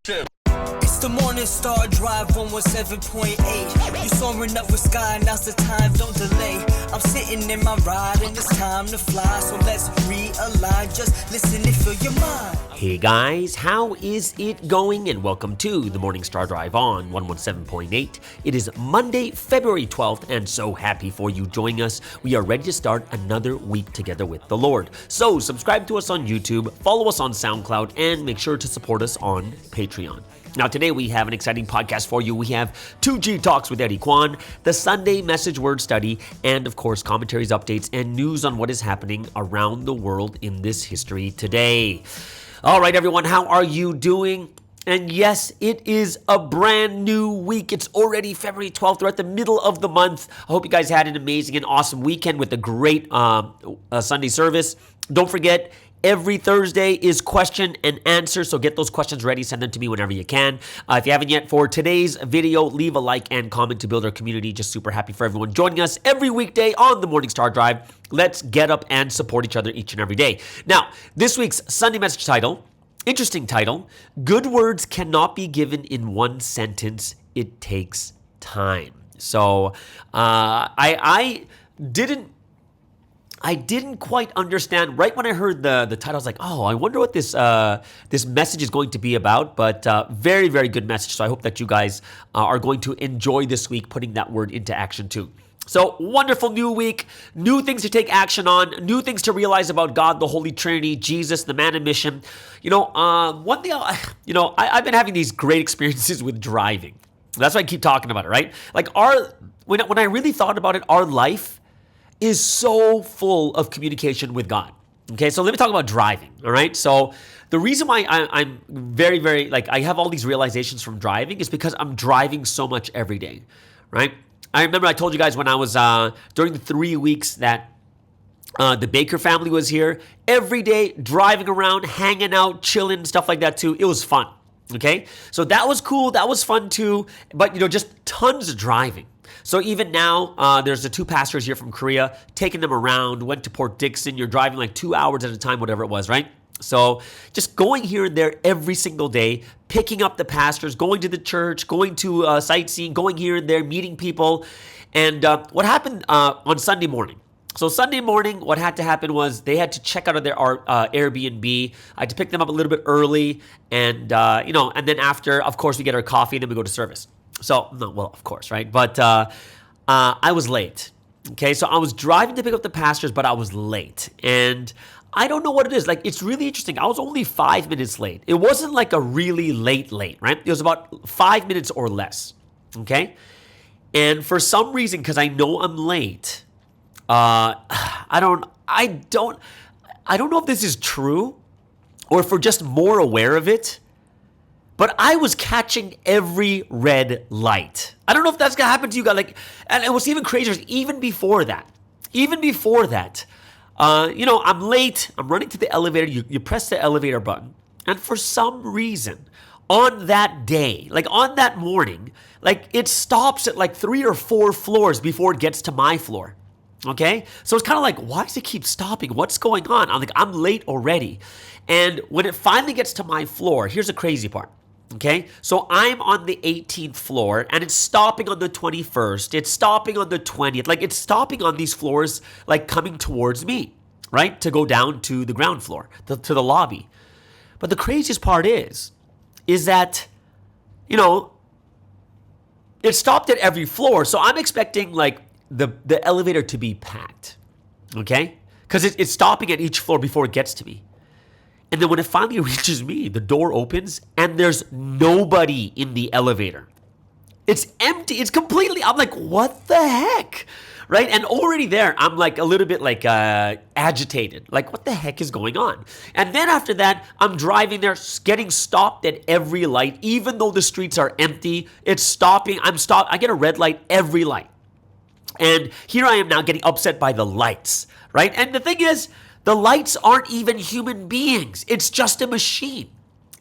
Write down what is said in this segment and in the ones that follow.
It's the Morning Star Drive 117.8. You soaring up with sky, now's the time, don't delay. I'm sitting in my ride and it's time to fly. So let's realign, just listen and fill your mind. Hey guys, how is it going? And welcome to the Morning Star Drive on 117.8. It is Monday, February 12th, and so happy for you joining us. We are ready to start another week together with the Lord. So subscribe to us on YouTube, follow us on SoundCloud, and make sure to support us on Patreon. Now, today we have an exciting podcast for you. We have 2G Talks with Eddie Kweon, the Sunday Message Word Study, and of course, commentaries, updates, and news on what is happening around the world in this history today. All right, everyone, how are you doing? And yes, it is a brand new week. It's already February 12th. We're at the middle of the month. I hope you guys had an amazing and awesome weekend with a great Sunday service. Don't forget, every Thursday is question and answer, so get those questions ready. Send them to me whenever you can. If you haven't yet, for today's video, leave a like and comment to build our community. Just super happy for everyone joining us every weekday on the Morning Star Drive. Let's get up and support each other each and every day. Now, this week's Sunday message title, interesting title, Good Words Cannot Be Given in One Sentence. It Takes Time. So I didn't quite understand. Right when I heard the title, I was like, oh, I wonder what this message is going to be about. But very, very good message. So I hope that you guys are going to enjoy this week putting that word into action too. So wonderful new week, new things to take action on, new things to realize about God, the Holy Trinity, Jesus, the man and mission. One thing, I've been having these great experiences with driving. That's why I keep talking about it, right? Like when I really thought about it, our life is so full of communication with God. Okay, so let me talk about driving, all right? So the reason why I'm very, very, I have all these realizations from driving is because I'm driving so much every day, right? I remember I told you guys when I was, during the 3 weeks that the Baker family was here, every day driving around, hanging out, chilling, stuff like that too. It was fun, okay? So that was cool, that was fun too, but just tons of driving. So even now, there's the two pastors here from Korea, taking them around, went to Port Dixon. You're driving like 2 hours at a time, whatever it was, right? So just going here and there every single day, picking up the pastors, going to the church, going to sightseeing, going here and there, meeting people. And what happened on Sunday morning? So Sunday morning, what had to happen was they had to check out of their Airbnb. I had to pick them up a little bit early. And, and then after, of course, we get our coffee and then we go to service. So, no, well, of course, right? But I was late, okay? So I was driving to pick up the pastors, but I was late. And I don't know what it is. It's really interesting. I was only 5 minutes late. It wasn't like a really late, right? It was about 5 minutes or less, okay? And for some reason, because I know I'm late, I don't know if this is true or if we're just more aware of it, but I was catching every red light. I don't know if that's going to happen to you guys. And it was even crazier. Even before that, I'm late. I'm running to the elevator. You press the elevator button. And for some reason, on that day, on that morning, it stops at 3 or 4 floors before it gets to my floor. Okay? So it's kind of like, why does it keep stopping? What's going on? I'm late already. And when it finally gets to my floor, here's the crazy part. Okay, so I'm on the 18th floor and it's stopping on the 21st. It's stopping on the 20th. It's stopping on these floors, coming towards me, right? To go down to the ground floor, to the lobby. But the craziest part is that, it stopped at every floor. So I'm expecting the elevator to be packed, okay? Because it's stopping at each floor before it gets to me. And then when it finally reaches me, the door opens and there's nobody in the elevator. It's empty. It's completely, I'm like, what the heck? Right? And already there, I'm a little bit agitated. What the heck is going on? And then after that, I'm driving there, getting stopped at every light. Even though the streets are empty, it's stopping. I get a red light every light. And here I am now getting upset by the lights, right? And the thing is, the lights aren't even human beings. It's just a machine.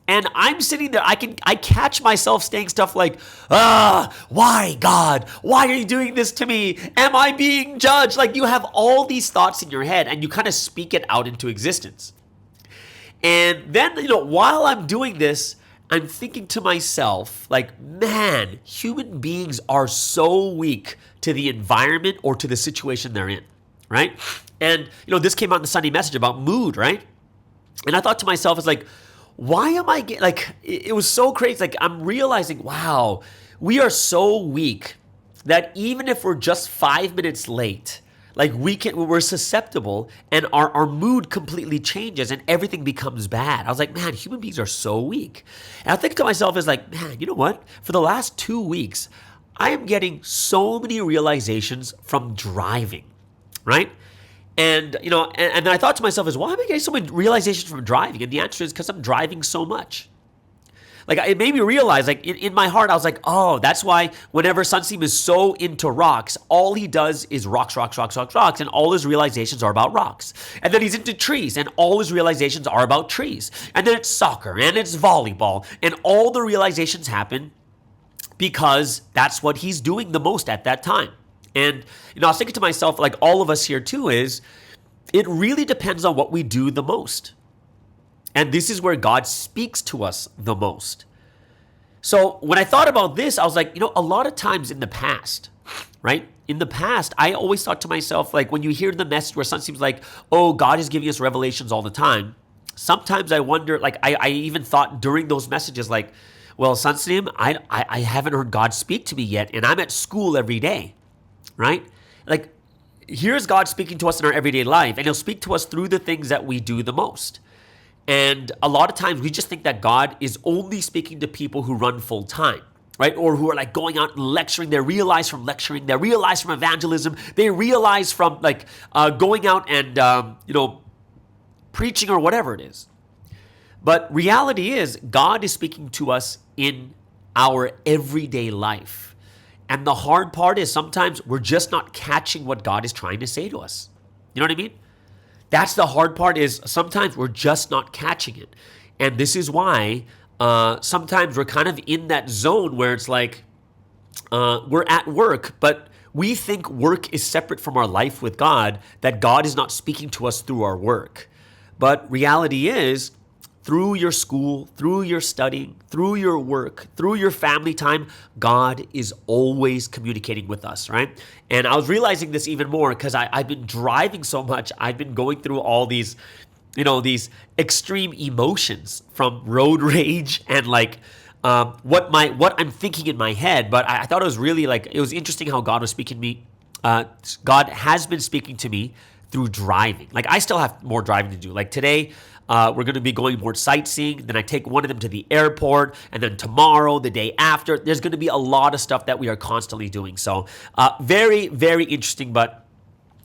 And I'm sitting there, I catch myself saying stuff like, why, God? Why are you doing this to me? Am I being judged? You have all these thoughts in your head and you kind of speak it out into existence. And then, while I'm doing this, I'm thinking to myself, like, man, human beings are so weak to the environment or to the situation they're in, right? And, this came out in the Sunday message about mood, right? And I thought to myself, it's like, why am I getting, like, it was so crazy. Like, I'm realizing, wow, we are so weak that even if we're just 5 minutes late, like we're susceptible and our mood completely changes and everything becomes bad. I was like, man, human beings are so weak. And I think to myself is like, man, you know what? For the last 2 weeks, I am getting so many realizations from driving, right? And, and then I thought to myself is, why am I getting so many realizations from driving? And the answer is because I'm driving so much. Like, it made me realize, like, in my heart, I was like, oh, that's why whenever Sunseem is so into rocks, all he does is rocks, and all his realizations are about rocks. And then he's into trees, and all his realizations are about trees. And then it's soccer, and it's volleyball, and all the realizations happen because that's what he's doing the most at that time. And, I was thinking to myself, like all of us here too, is it really depends on what we do the most. And this is where God speaks to us the most. So when I thought about this, I was like, a lot of times in the past, right? In the past, I always thought to myself, like when you hear the message where something seems like, oh, God is giving us revelations all the time. Sometimes I wonder, like I even thought during those messages, like, well, Sunseem, I haven't heard God speak to me yet. And I'm at school every day, right? Like here's God speaking to us in our everyday life. And he'll speak to us through the things that we do the most. And a lot of times we just think that God is only speaking to people who run full time, right? Or who are like going out and lecturing. They realize from lecturing, they realize from evangelism, they realize from like going out and, preaching or whatever it is. But reality is God is speaking to us in our everyday life. And the hard part is sometimes we're just not catching what God is trying to say to us. You know what I mean? That's the hard part is sometimes we're just not catching it. And this is why sometimes we're kind of in that zone where it's like we're at work, but we think work is separate from our life with God, that God is not speaking to us through our work. But reality is, through your school, through your studying, through your work, through your family time, God is always communicating with us, right? And I was realizing this even more because I've been driving so much. I've been going through all these, these extreme emotions from road rage and like what I'm thinking in my head. But I thought it was really it was interesting how God was speaking to me. God has been speaking to me through driving. Like I still have more driving to do. Like today, we're going to be going more sightseeing. Then I take one of them to the airport. And then tomorrow, the day after, there's going to be a lot of stuff that we are constantly doing. So very, very interesting. But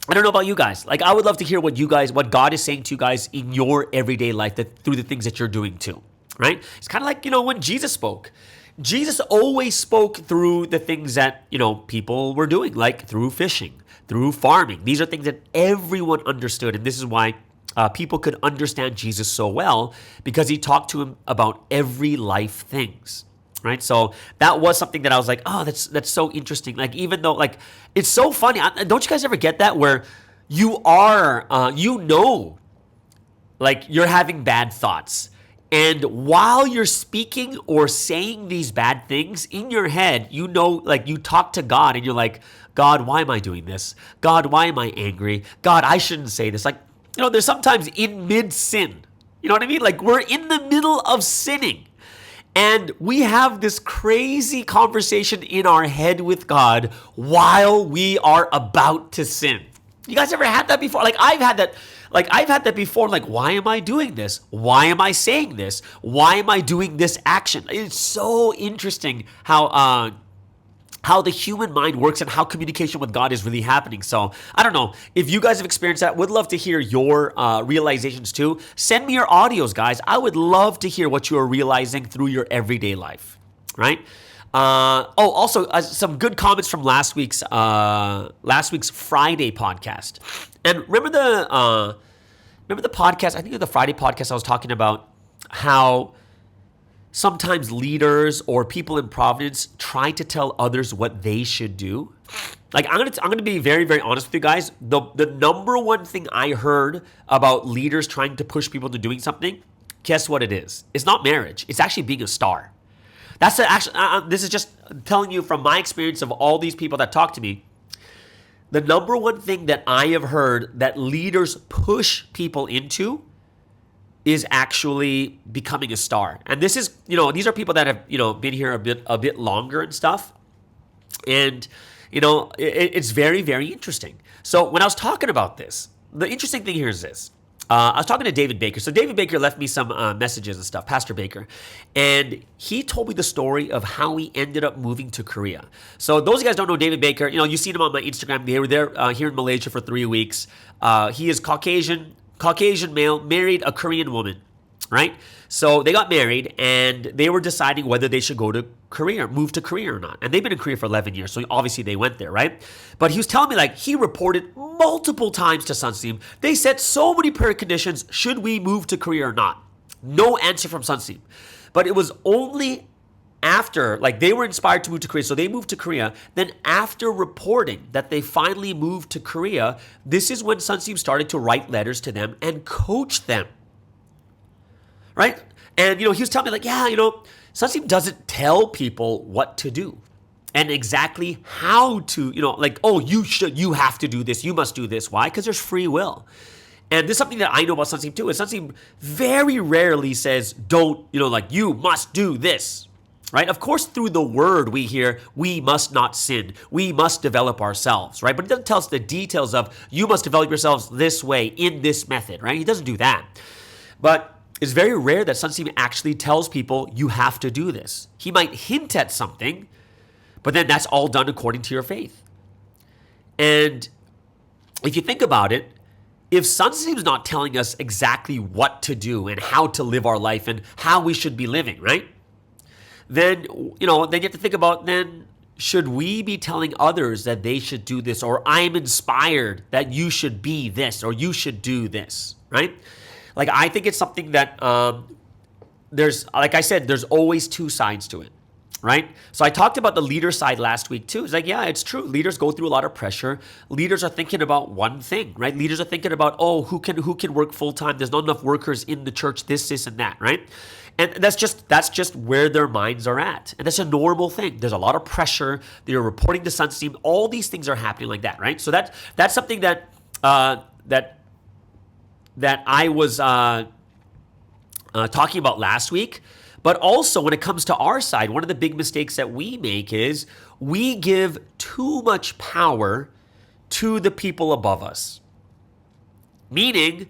I don't know about you guys. Like I would love to hear what God is saying to you guys in your everyday life through the things that you're doing too, right? It's kind of like, when Jesus spoke. Jesus always spoke through the things that, people were doing, like through fishing, through farming. These are things that everyone understood. And this is why people could understand Jesus so well, because he talked to him about every life things, right? So that was something that I was like, oh, that's so interesting. Like, even though, like, it's so funny. Don't you guys ever get that where you are, like you're having bad thoughts. And while you're speaking or saying these bad things in your head, like you talk to God and you're like, God, why am I doing this? God, why am I angry? God, I shouldn't say this. Like, there's sometimes in mid-sin, you know what I mean? Like we're in the middle of sinning and we have this crazy conversation in our head with God while we are about to sin. You guys ever had that before? Like I've had that before. Like, why am I doing this? Why am I saying this? Why am I doing this action? It's so interesting how the human mind works and how communication with God is really happening. So I don't know if you guys have experienced that. Would love to hear your realizations too. Send me your audios, guys. I would love to hear what you are realizing through your everyday life, right? Also some good comments from last week's Friday podcast. And remember the podcast? I think of the Friday podcast. I was talking about how sometimes leaders or people in Providence try to tell others what they should do. Like I'm gonna be very, very honest with you guys. The number one thing I heard about leaders trying to push people into doing something Guess what it is? It's not marriage. It's actually being a star. This is just telling you from my experience of all these people that talk to me. The number one thing that I have heard that leaders push people into is actually becoming a star. And this is, these are people that have, been here a bit longer and stuff. And, it's very, very interesting. So when I was talking about this, the interesting thing here is this. I was talking to David Baker. So David Baker left me some messages and stuff, Pastor Baker. And he told me the story of how he ended up moving to Korea. So those of you guys don't know David Baker, you've seen him on my Instagram. They were there here in Malaysia for 3 weeks. He is Caucasian male, married a Korean woman, right? So they got married and they were deciding whether they should go to Korea, move to Korea or not. And they've been in Korea for 11 years. So obviously they went there, right? But he was telling me he reported multiple times to Sunseam. They set so many prayer conditions. Should we move to Korea or not? No answer from Sunseam. But it was only after, they were inspired to move to Korea. So they moved to Korea. Then after reporting that they finally moved to Korea, this is when Sunseam started to write letters to them and coach them. Right? And, he was telling me Sunseam doesn't tell people what to do and exactly how to, you have to do this. You must do this. Why? Because there's free will. And this is something that I know about Sunseam too, is Sunseam very rarely says, don't, you must do this. Right? Of course, through the word we hear, we must not sin. We must develop ourselves, right? But it doesn't tell us the details of, you must develop yourselves this way, in this method, right? He doesn't do that. But it's very rare that Sunseam actually tells people, you have to do this. He might hint at something, but then that's all done according to your faith. And if you think about it, if Sunseam's not telling us exactly what to do and how to live our life and how we should be living, right? Then, then you have to think about, then should we be telling others that they should do this, or I'm inspired that you should be this, or you should do this, right? I think it's something that there's always two sides to it, right? So I talked about the leader side last week too. It's it's true. Leaders go through a lot of pressure. Leaders are thinking about one thing, right? Leaders are thinking about, who can work full time? There's not enough workers in the church, this, and that, right? And that's just where their minds are at. And that's a normal thing. There's a lot of pressure. They're reporting to Sunseam. All these things are happening like that, right? So that's something that I was talking about last week. But also when it comes to our side, one of the big mistakes that we make is we give too much power to the people above us. Meaning,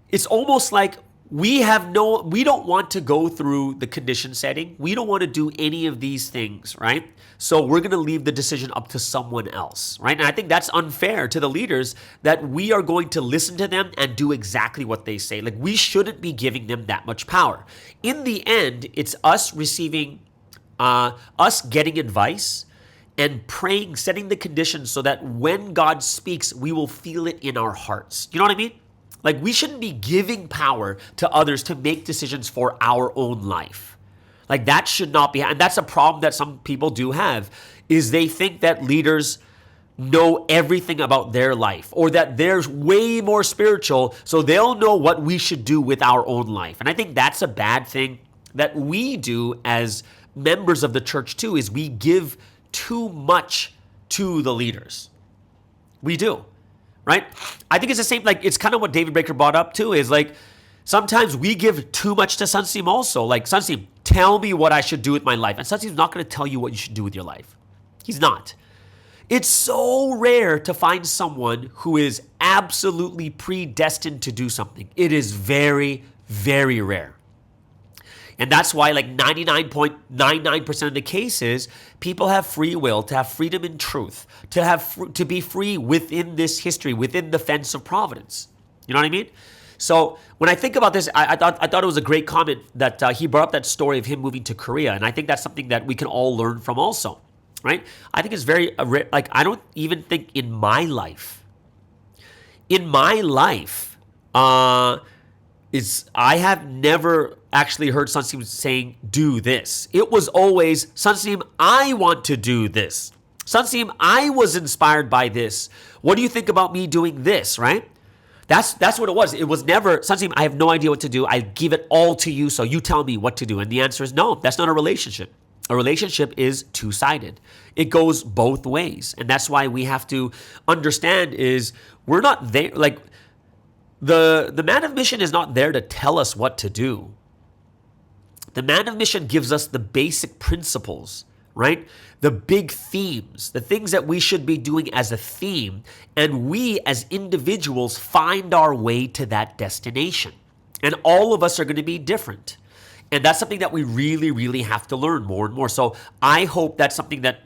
it's almost like we don't want to go through the condition setting. We don't want to do any of these things, right? So we're going to leave the decision up to someone else, right? And I think that's unfair to the leaders, that we are going to listen to them and do exactly what they say. We shouldn't be giving them that much power. In the end, it's us receiving, us getting advice and praying, setting the conditions so that when God speaks, we will feel it in our hearts. You know what I mean? We shouldn't be giving power to others to make decisions for our own life. That should not be, and that's a problem that some people do have, is they think that leaders know everything about their life, or that they're way more spiritual, so they'll know what we should do with our own life. And I think that's a bad thing that we do as members of the church too, is we give too much to the leaders. We do. Right? I think it's the same, it's kind of what David Baker brought up too, is sometimes we give too much to Sunseam also. Sunseam, tell me what I should do with my life. And Sunseam's not going to tell you what you should do with your life. He's not. It's so rare to find someone who is absolutely predestined to do something. It is very, very rare. And that's why 99.99% of the cases, people have free will, to have freedom in truth, to be free within this history, within the fence of providence. You know what I mean? So when I think about this, I thought it was a great comment that he brought up, that story of him moving to Korea. And I think that's something that we can all learn from also, right? I think it's very, I don't even think in my life, I have never actually heard Sunseam saying, do this. It was always, Sunseam, I want to do this. Sunseam, I was inspired by this. What do you think about me doing this, right? That's what it was. It was never, Sunseam, I have no idea what to do. I give it all to you, so you tell me what to do. And the answer is no, that's not a relationship. A relationship is two-sided. It goes both ways. And that's why we have to understand is we're not there, like the man of mission is not there to tell us what to do. The man of mission gives us the basic principles, right? The big themes, the things that we should be doing as a theme, and we as individuals find our way to that destination. And all of us are going to be different. And that's something that we really, really have to learn more and more. So I hope that's something that,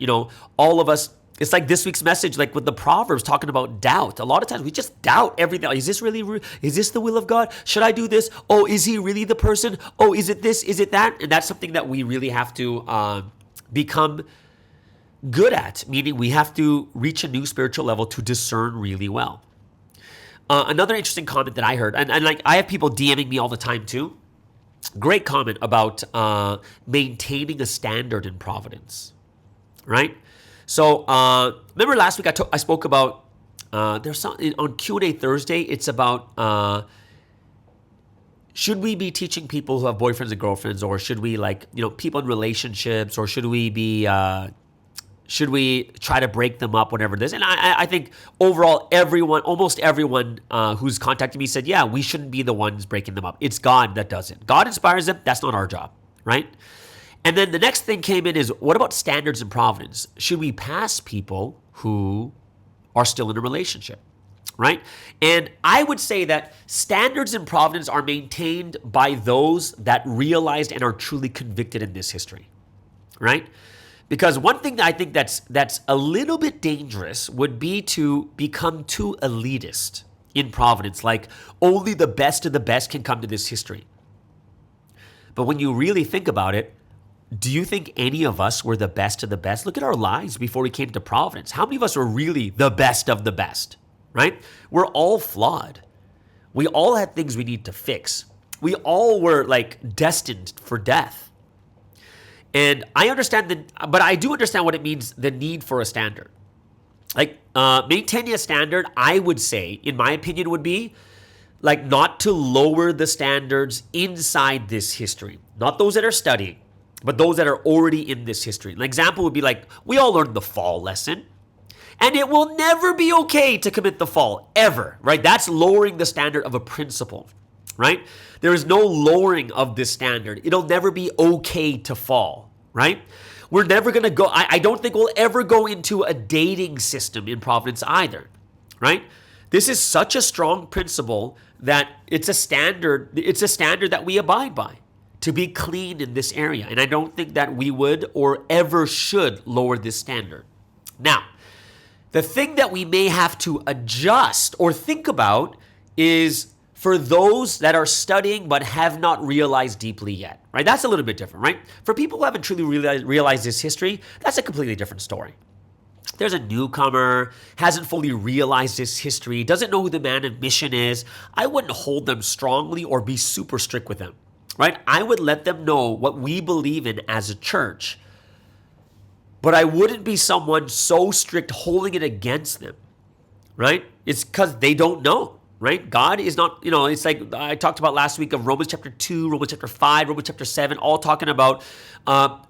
all of us, it's like this week's message, like with the Proverbs talking about doubt. A lot of times we just doubt everything. Is this the will of God? Should I do this? Oh, is he really the person? Oh, is it this? Is it that? And that's something that we really have to become good at, meaning we have to reach a new spiritual level to discern really well. Another interesting comment that I heard, and like I have people DMing me all the time too. Great comment about maintaining a standard in providence, right? So remember last week I spoke about there's something on Q&A Thursday. It's about should we be teaching people who have boyfriends and girlfriends, or should we people in relationships, or should we try to break them up, whatever it is? And I think overall, almost everyone who's contacted me said, yeah, we shouldn't be the ones breaking them up. It's God that does it. God inspires them. That's not our job, right? And then the next thing came in is, what about standards and providence? Should we pass people who are still in a relationship, right? And I would say that standards and providence are maintained by those that realized and are truly convicted in this history, right? Because one thing that I think that's a little bit dangerous would be to become too elitist in providence, like only the best of the best can come to this history. But when you really think about it, do you think any of us were the best of the best? Look at our lives before we came to providence. How many of us were really the best of the best, right? We're all flawed. We all had things we need to fix. We all were destined for death. And I understand but I do understand what it means, the need for a standard. Maintaining a standard, I would say, in my opinion, would be not to lower the standards inside this history. Not those that are studying, but those that are already in this history. An example would be we all learned the fall lesson. And it will never be okay to commit the fall, ever, right? That's lowering the standard of a principle, right? There is no lowering of this standard. It'll never be okay to fall, right? We're never going to go, I don't think we'll ever go into a dating system in Providence either, right? This is such a strong principle that it's a standard that we abide by, to be clean in this area. And I don't think that we would or ever should lower this standard. Now, the thing that we may have to adjust or think about is for those that are studying but have not realized deeply yet, right? That's a little bit different, right? For people who haven't truly realized this history, that's a completely different story. There's a newcomer, hasn't fully realized this history, doesn't know who the man of mission is. I wouldn't hold them strongly or be super strict with them, right? I would let them know what we believe in as a church. But I wouldn't be someone so strict holding it against them, right? It's because they don't know, right? God is not, it's like I talked about last week of Romans chapter 2, Romans chapter 5, Romans chapter 7, all talking about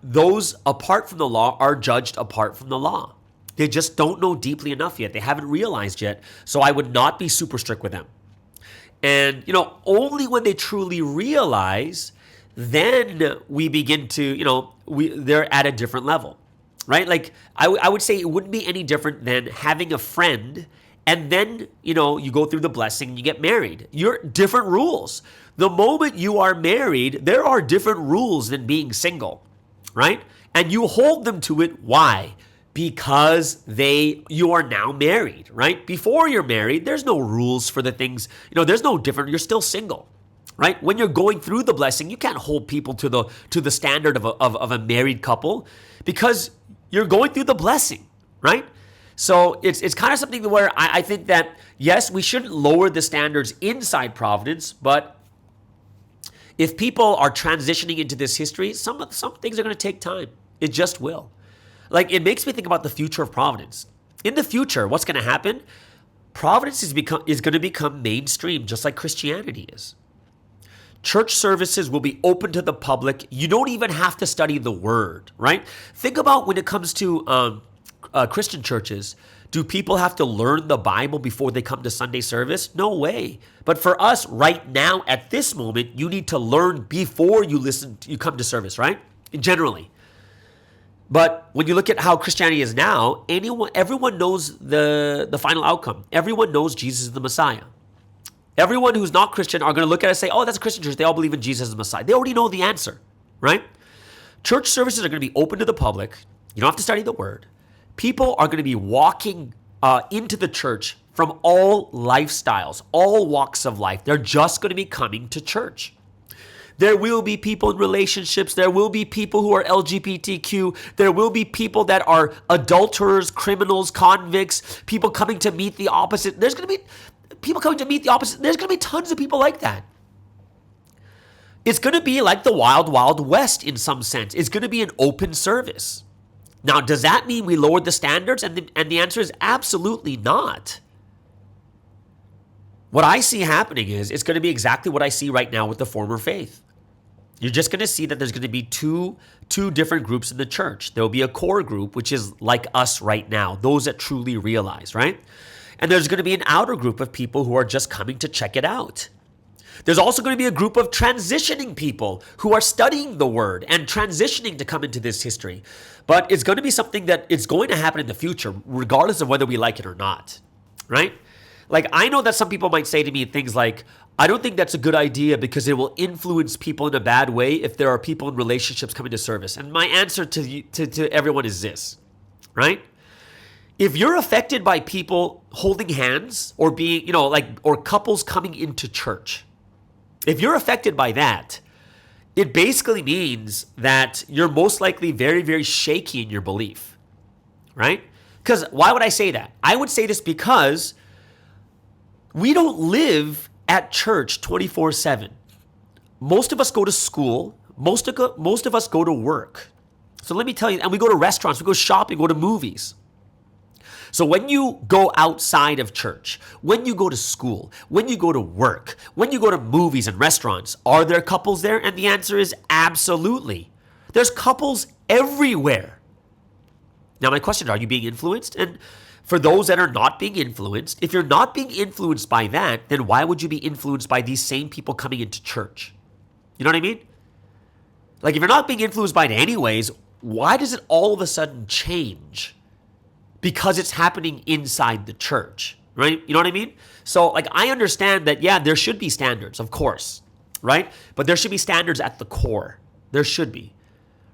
those apart from the law are judged apart from the law. They just don't know deeply enough yet. They haven't realized yet. So I would not be super strict with them. And, only when they truly realize, then we begin to, they're at a different level. Right? I would say it wouldn't be any different than having a friend and then, you go through the blessing and you get married. You're different rules. The moment you are married, there are different rules than being single, right? And you hold them to it. Why? Because you are now married, right? Before you're married, there's no rules for the things, there's no different. You're still single. Right? When you're going through the blessing, you can't hold people to the standard of a married couple because you're going through the blessing, right? So it's kind of something where I think that, yes, we shouldn't lower the standards inside Providence, but if people are transitioning into this history, some things are going to take time. It just will. It makes me think about the future of Providence. In the future, what's going to happen? Providence is going to become mainstream, just like Christianity is. Church services will be open to the public. You don't even have to study the word, right? Think about when it comes to Christian churches. Do people have to learn the Bible before they come to Sunday service? No way. But for us right now, at this moment, you need to learn before you come to service, right? Generally. But when you look at how Christianity is now, everyone knows the final outcome. Everyone knows Jesus is the Messiah. Everyone who's not Christian are going to look at it and say, oh, that's a Christian church. They all believe in Jesus as the Messiah. They already know the answer, right? Church services are going to be open to the public. You don't have to study the word. People are going to be walking into the church from all lifestyles, all walks of life. They're just going to be coming to church. There will be people in relationships. There will be people who are LGBTQ. There will be people that are adulterers, criminals, convicts, people coming to meet the opposite. There's going to be people coming to meet the opposite. There's going to be tons of people like that. It's going to be like the Wild Wild West in some sense. It's going to be an open service. Now, does that mean we lowered the standards? And the answer is absolutely not. What I see happening is it's going to be exactly what I see right now with the former faith. You're just going to see that there's going to be two different groups in the church. There will be a core group, which is like us right now, those that truly realize, right? And there's going to be an outer group of people who are just coming to check it out. There's also going to be a group of transitioning people who are studying the word and transitioning to come into this history. But it's going to be something that it's going to happen in the future, regardless of whether we like it or not, right? Like, I know that some people might say to me things like, I don't think that's a good idea because it will influence people in a bad way if there are people in relationships coming to service. And my answer to everyone is this, right? If you're affected by people holding hands or being, or couples coming into church, if you're affected by that, it basically means that you're most likely very, very shaky in your belief, right? Because why would I say that? I would say this because we don't live at church 24/7. Most of us go to school. Most of us go to work. So let me tell you, and we go to restaurants, we go shopping, we go to movies. So when you go outside of church, when you go to school, when you go to work, when you go to movies and restaurants, are there couples there? And the answer is absolutely. There's couples everywhere. Now my question is, are you being influenced? And for those that are not being influenced, if you're not being influenced by that, then why would you be influenced by these same people coming into church? You know what I mean? Like, if you're not being influenced by it anyways, why does it all of a sudden change? Because it's happening inside the church, right? You know what I mean? So, like, I understand that, yeah, there should be standards, of course, right? But there should be standards at the core. There should be,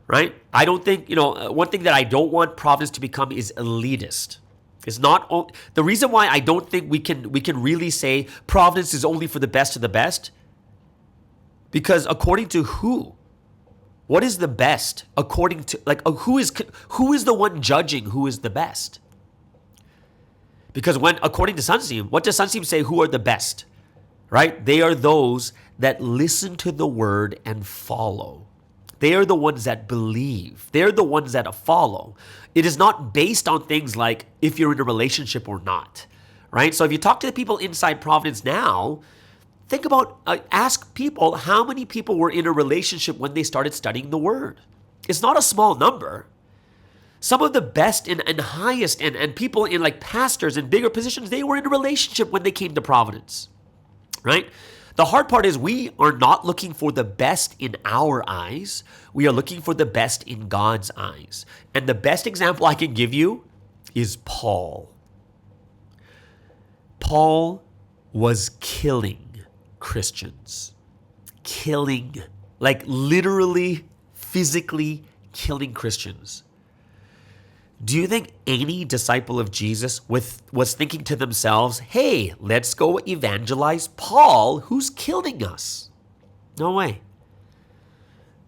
right? I don't think, one thing that I don't want Providence to become is elitist. It's not the reason why I don't think we can really say Providence is only for the best of the best. Because according to who? What is the best? According to who is the one judging who is the best? Because according to Sunseam, what does Sunseam say? Who are the best? Right? They are those that listen to the word and follow. They are the ones that believe. They're the ones that follow. It is not based on things like if you're in a relationship or not, right? So if you talk to the people inside Providence now, think about, ask people how many people were in a relationship when they started studying the word. It's not a small number. Some of the best and highest and people in like pastors and bigger positions, they were in a relationship when they came to Providence, right? The hard part is we are not looking for the best in our eyes. We are looking for the best in God's eyes. And the best example I can give you is Paul. Paul was killing Christians. Killing, like literally, physically killing Christians. Do you think any disciple of Jesus was thinking to themselves, hey, let's go evangelize Paul, who's killing us? No way.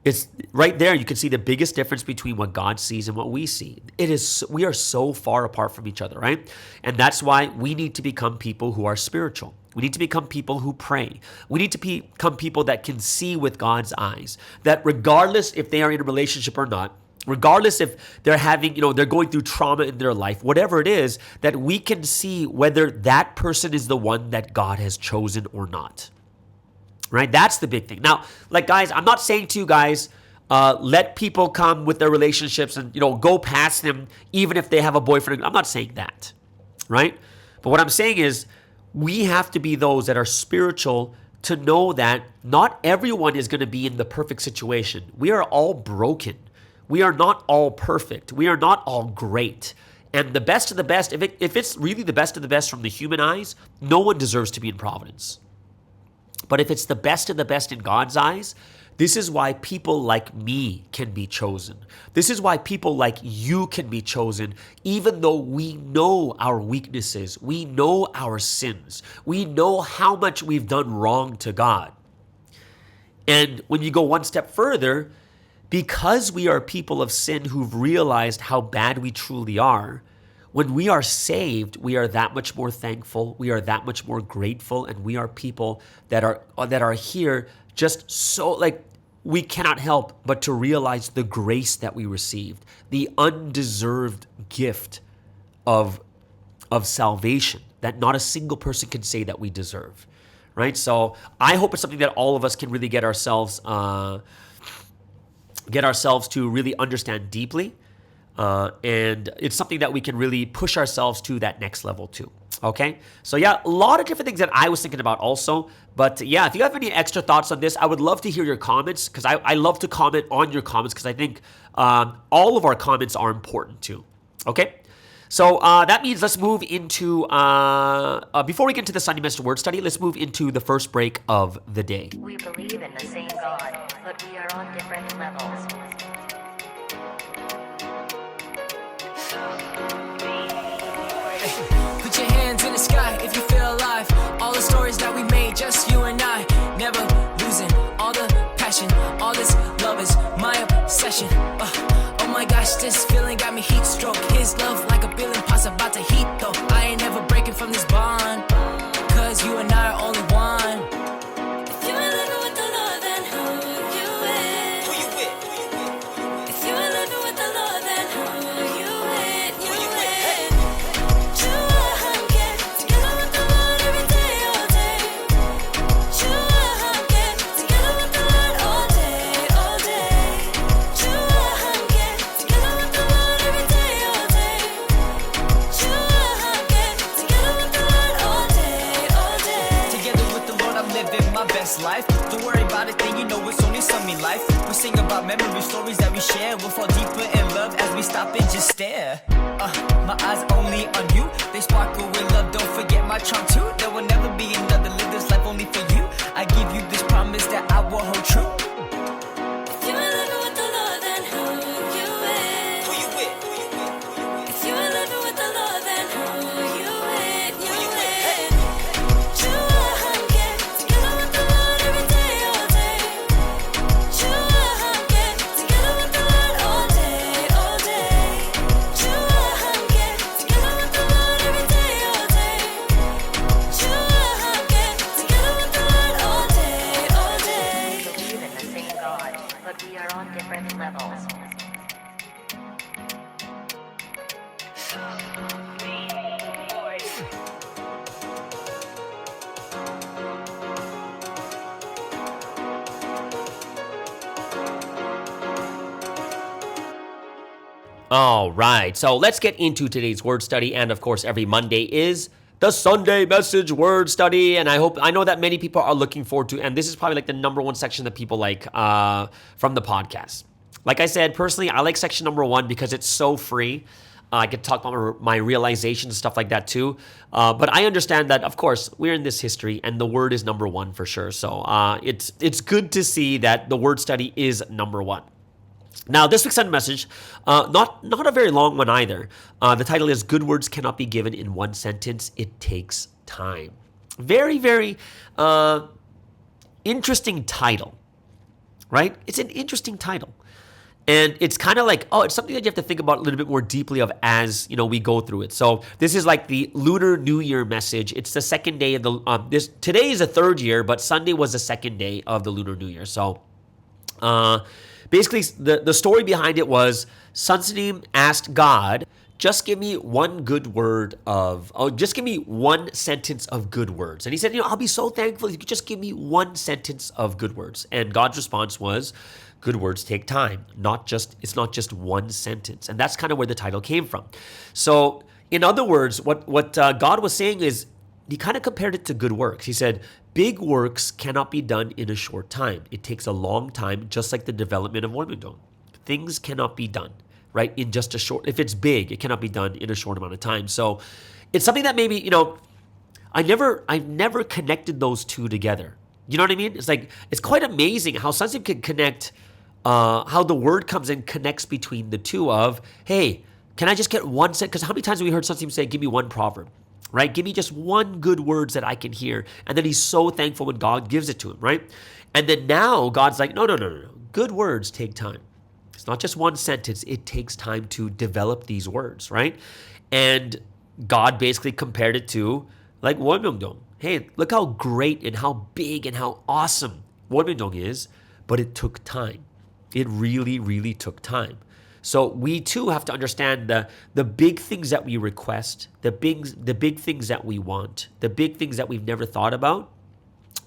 It's right there. You can see the biggest difference between what God sees and what we see. We are so far apart from each other, right? And that's why we need to become people who are spiritual. We need to become people who pray. We need to become people that can see with God's eyes, that regardless if they are in a relationship or not, regardless if they're having, they're going through trauma in their life, whatever it is, that we can see whether that person is the one that God has chosen or not. Right? That's the big thing. Now, like, guys, I'm not saying to you guys, let people come with their relationships and, go past them even if they have a boyfriend. I'm not saying that. Right? But what I'm saying is we have to be those that are spiritual to know that not everyone is going to be in the perfect situation. We are all broken. We are not all perfect. We are not all great. And the best of the best, if it's really the best of the best from the human eyes, no one deserves to be in Providence. But if it's the best of the best in God's eyes, this is why people like me can be chosen. This is why people like you can be chosen, even though we know our weaknesses, we know our sins, we know how much we've done wrong to God. And when you go one step further, because we are people of sin who've realized how bad we truly are, when we are saved, we are that much more thankful, we are that much more grateful, and we are people that are here just so, like, we cannot help but to realize the grace that we received, the undeserved gift of salvation that not a single person can say that we deserve, right? So I hope it's something that all of us can really get ourselves to really understand deeply. And it's something that we can really push ourselves to that next level too. Okay? So yeah, a lot of different things that I was thinking about also. But yeah, if you have any extra thoughts on this, I would love to hear your comments, because I love to comment on your comments, because I think all of our comments are important too. Okay? So that means let's move into, before we get into the Sunday Message Word Study, let's move into the first break of the day. We believe in the same God, but we are on different levels. Put your hands in the sky if you feel alive. All the stories that we made, just you and I. Never losing all the passion. All this love is my obsession. Oh my gosh, this feeling got me heat stroke. His love like a billion pots about to heat though. I ain't never breaking from this bond, cause you and I are only one. If you ain't living with the Lord, then who you with? Who you with? If you ain't living with the Lord, then who you with? Who you with? You and get together with the Lord every day, all day. You and get together with the Lord all day, all day. You and get together with the Lord every day, all day. You and get together with the Lord all day, all day. Together with the Lord, I'm living my best life. Don't worry about a thing, you know it's only some in life. We sing about memory stories that we share. We'll fall deeper in love as we stop and just stare. My eyes only on you, they sparkle with love. Don't forget my charm too. There will never be another. Live this life only for you. I give you this promise that I will hold true. If you ain't living with the Lord, then who you with? Who you with? If you ain't living with the Lord, then who you with? Who you with? You and get together with the Lord every day, all day. You and get together with the Lord all day, all day. You and get together with the Lord every day, all day. You and get together with the Lord all day, all day. We believe in the same God, but we are on different levels. All right, so let's get into today's word study. And of course, every Monday is the Sunday Message Word Study. And I know that many people are looking forward to, and this is probably like the number one section that people like from the podcast. Like I said, personally, I like section number 1 because it's so free. I get to talk about my realizations and stuff like that too. But I understand that, of course, we're in this history and the word is number 1 for sure. So it's good to see that the word study is number 1. Now, this week's Sunday message, not a very long one either. The title is Good Words Cannot Be Given in One Sentence. It Takes Time. Very, very interesting title, right? It's an interesting title. And it's kind of like, it's something that you have to think about a little bit more deeply of as, we go through it. So this is like the Lunar New Year message. It's the second day of the, today is the third year, but Sunday was the second day of the Lunar New Year. So, Basically, the story behind it was Sunsanim asked God, just give me one just give me one sentence of good words. And he said, I'll be so thankful if you could just give me one sentence of good words. And God's response was, good words take time. It's not just one sentence. And that's kind of where the title came from. So in other words, what God was saying is, he kind of compared it to good works. He said, big works cannot be done in a short time. It takes a long time, just like the development of Wolmingdong. Things cannot be done, right, in just a short, if it's big, it cannot be done in a short amount of time. So it's something that maybe, I've never connected those two together. You know what I mean? It's like, it's quite amazing how Sunsim can connect, how the word comes and connects between the two of, hey, can I just get one sentence? Because how many times have we heard Sunsim say, give me one proverb? Right? Give me just one good words that I can hear. And then he's so thankful when God gives it to him, right? And then now God's like, no. Good words take time. It's not just one sentence. It takes time to develop these words, right? And God basically compared it to like Wolmingdong. Hey, look how great and how big and how awesome Wolmingdong is, but it took time. It really, really took time. So we too have to understand the big things that we request, the big things that we want, the big things that we've never thought about.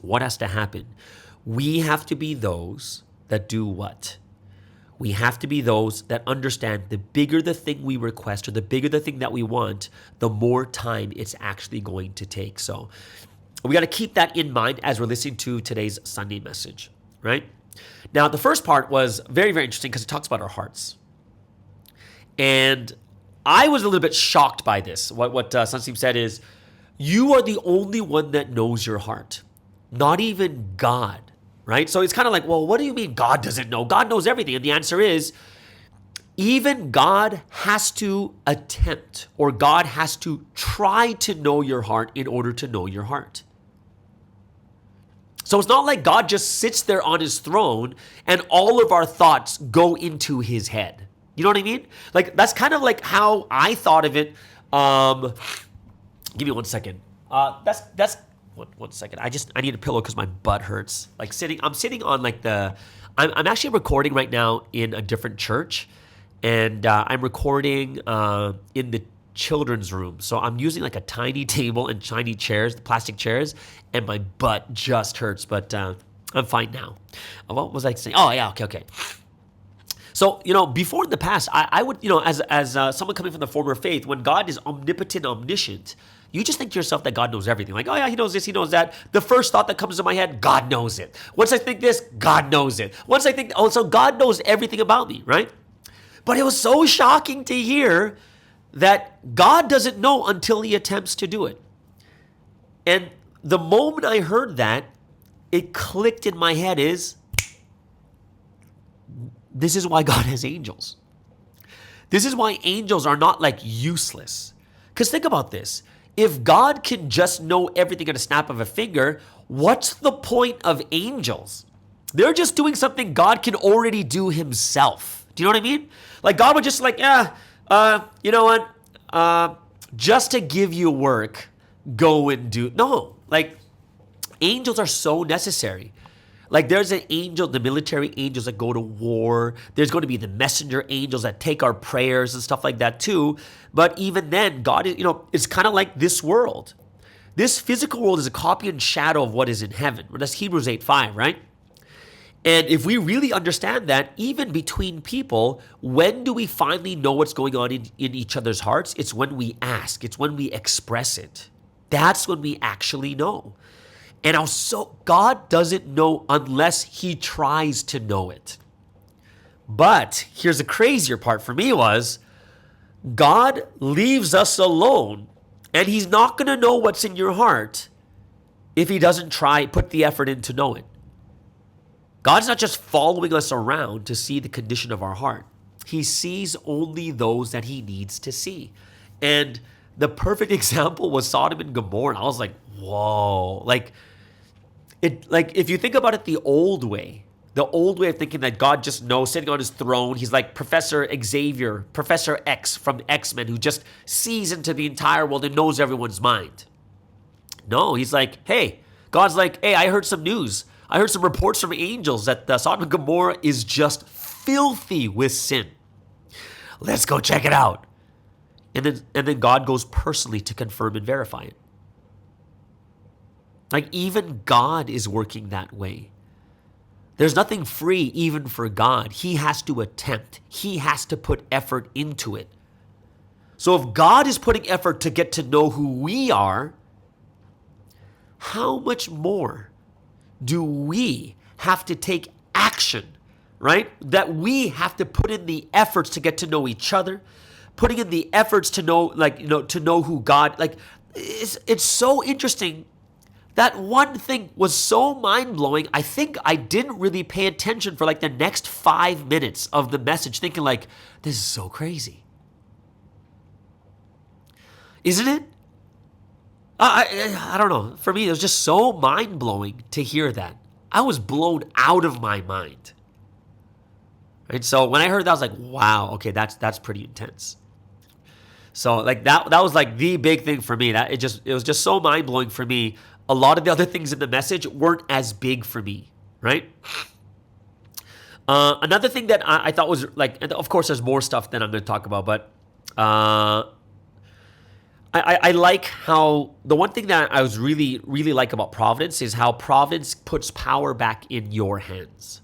What has to happen? We have to be those that do what? We have to be those that understand the bigger the thing we request or the bigger the thing that we want, the more time it's actually going to take. So we got to keep that in mind as we're listening to today's Sunday message, right? Now, the first part was very, very interesting because it talks about our hearts. And I was a little bit shocked by this. What Sunsim said is, you are the only one that knows your heart, not even God, right? So it's kind of like, well, what do you mean God doesn't know? God knows everything. And the answer is, even God has to attempt, or God has to try to know your heart in order to know your heart. So it's not like God just sits there on his throne and all of our thoughts go into his head. You know what I mean? Like, that's kind of like how I thought of it. Give me 1 second. That's one second. I need a pillow because my butt hurts. Like I'm sitting on like I'm actually recording right now in a different church, and I'm recording in the children's room. So I'm using like a tiny table and tiny chairs, the plastic chairs, and my butt just hurts. But I'm fine now. What was I saying? Oh yeah, okay. So, before in the past, I would, as someone coming from the former faith, when God is omnipotent, omniscient, you just think to yourself that God knows everything. Like, oh yeah, he knows this, he knows that. The first thought that comes to my head, God knows it. Once I think this, God knows it. Once I think, so God knows everything about me, right? But it was so shocking to hear that God doesn't know until he attempts to do it. And the moment I heard that, it clicked in my head is, this is why God has angels. This is why angels are not like useless. Because think about this. If God can just know everything at a snap of a finger, what's the point of angels? They're just doing something God can already do himself. Do you know what I mean? Like God would just like, you know what? Just to give you work, go and do. No, like angels are so necessary. Like there's an angel, the military angels that go to war. There's going to be the messenger angels that take our prayers and stuff like that too. But even then, God is, it's kind of like this world. This physical world is a copy and shadow of what is in heaven. That's Hebrews 8:5, right? And if we really understand that, even between people, when do we finally know what's going on in each other's hearts? It's when we ask. It's when we express it. That's when we actually know. And God doesn't know unless he tries to know it. But here's the crazier part for me was, God leaves us alone, and he's not going to know what's in your heart if he doesn't put the effort in to know it. God's not just following us around to see the condition of our heart. He sees only those that he needs to see. And the perfect example was Sodom and Gomorrah. I was like, whoa. Like if you think about it the old way of thinking that God just knows, sitting on his throne, he's like Professor Xavier, Professor X from X-Men, who just sees into the entire world and knows everyone's mind. No, he's like, God's like, hey, I heard some news. I heard some reports from angels that Sodom and Gomorrah is just filthy with sin. Let's go check it out. And then God goes personally to confirm and verify it. Like even God is working that way. There's nothing free even for God. He has to attempt. He has to put effort into it. So if God is putting effort to get to know who we are, how much more do we have to take action, right? That we have to put in the efforts to get to know each other, putting in the efforts to know, to know who God, it's so interesting. That one thing was so mind-blowing, I think I didn't really pay attention for the next 5 minutes of the message, thinking this is so crazy. Isn't it? I don't know. For me, it was just so mind-blowing to hear that. I was blown out of my mind. Right? So when I heard that, I was like, wow, okay, that's pretty intense. So that was the big thing for me. It was just so mind-blowing for me. A lot of the other things in the message weren't as big for me, right? Another thing that I thought was and of course there's more stuff that I'm going to talk about, but I like how the one thing that I was really, really like about Providence is how Providence puts power back in your hands.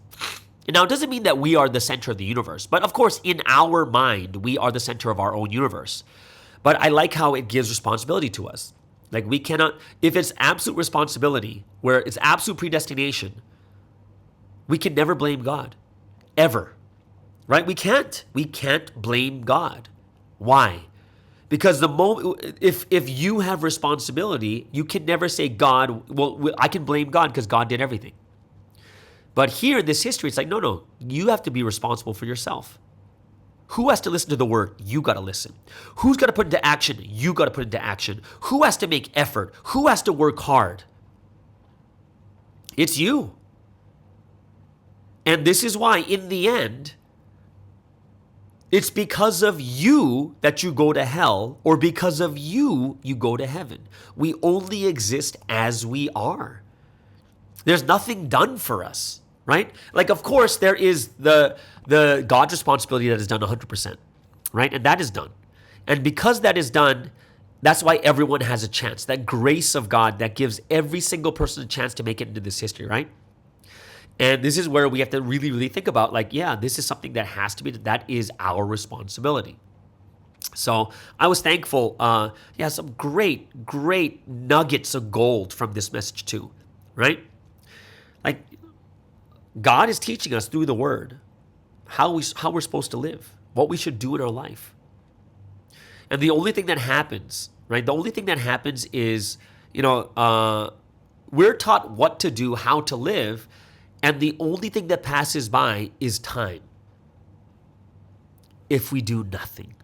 And now it doesn't mean that we are the center of the universe, but of course in our mind, we are the center of our own universe. But I like how it gives responsibility to us. We cannot, if it's absolute responsibility, where it's absolute predestination, we can never blame God, ever, right? We can't blame God. Why? Because the moment, if you have responsibility, you can never say God, well, I can blame God because God did everything. But here in this history, it's no, you have to be responsible for yourself. Who has to listen to the word? You got to listen. Who's got to put into action? You got to put into action. Who has to make effort? Who has to work hard? It's you. And this is why, in the end, it's because of you that you go to hell, or because of you, you go to heaven. We only exist as we are. There's nothing done for us, right? Of course, there is the God's responsibility that is done 100%, right? And that is done. And because that is done, that's why everyone has a chance. That grace of God that gives every single person a chance to make it into this history, right? And this is where we have to really, really think about, this is something that has to be, that is our responsibility. So I was thankful. Some great, great nuggets of gold from this message too, right? God is teaching us through the word how we're supposed to live, what we should do in our life. And the only thing that happens, right? The only thing that happens is, we're taught what to do, how to live, and the only thing that passes by is time. If we do nothing.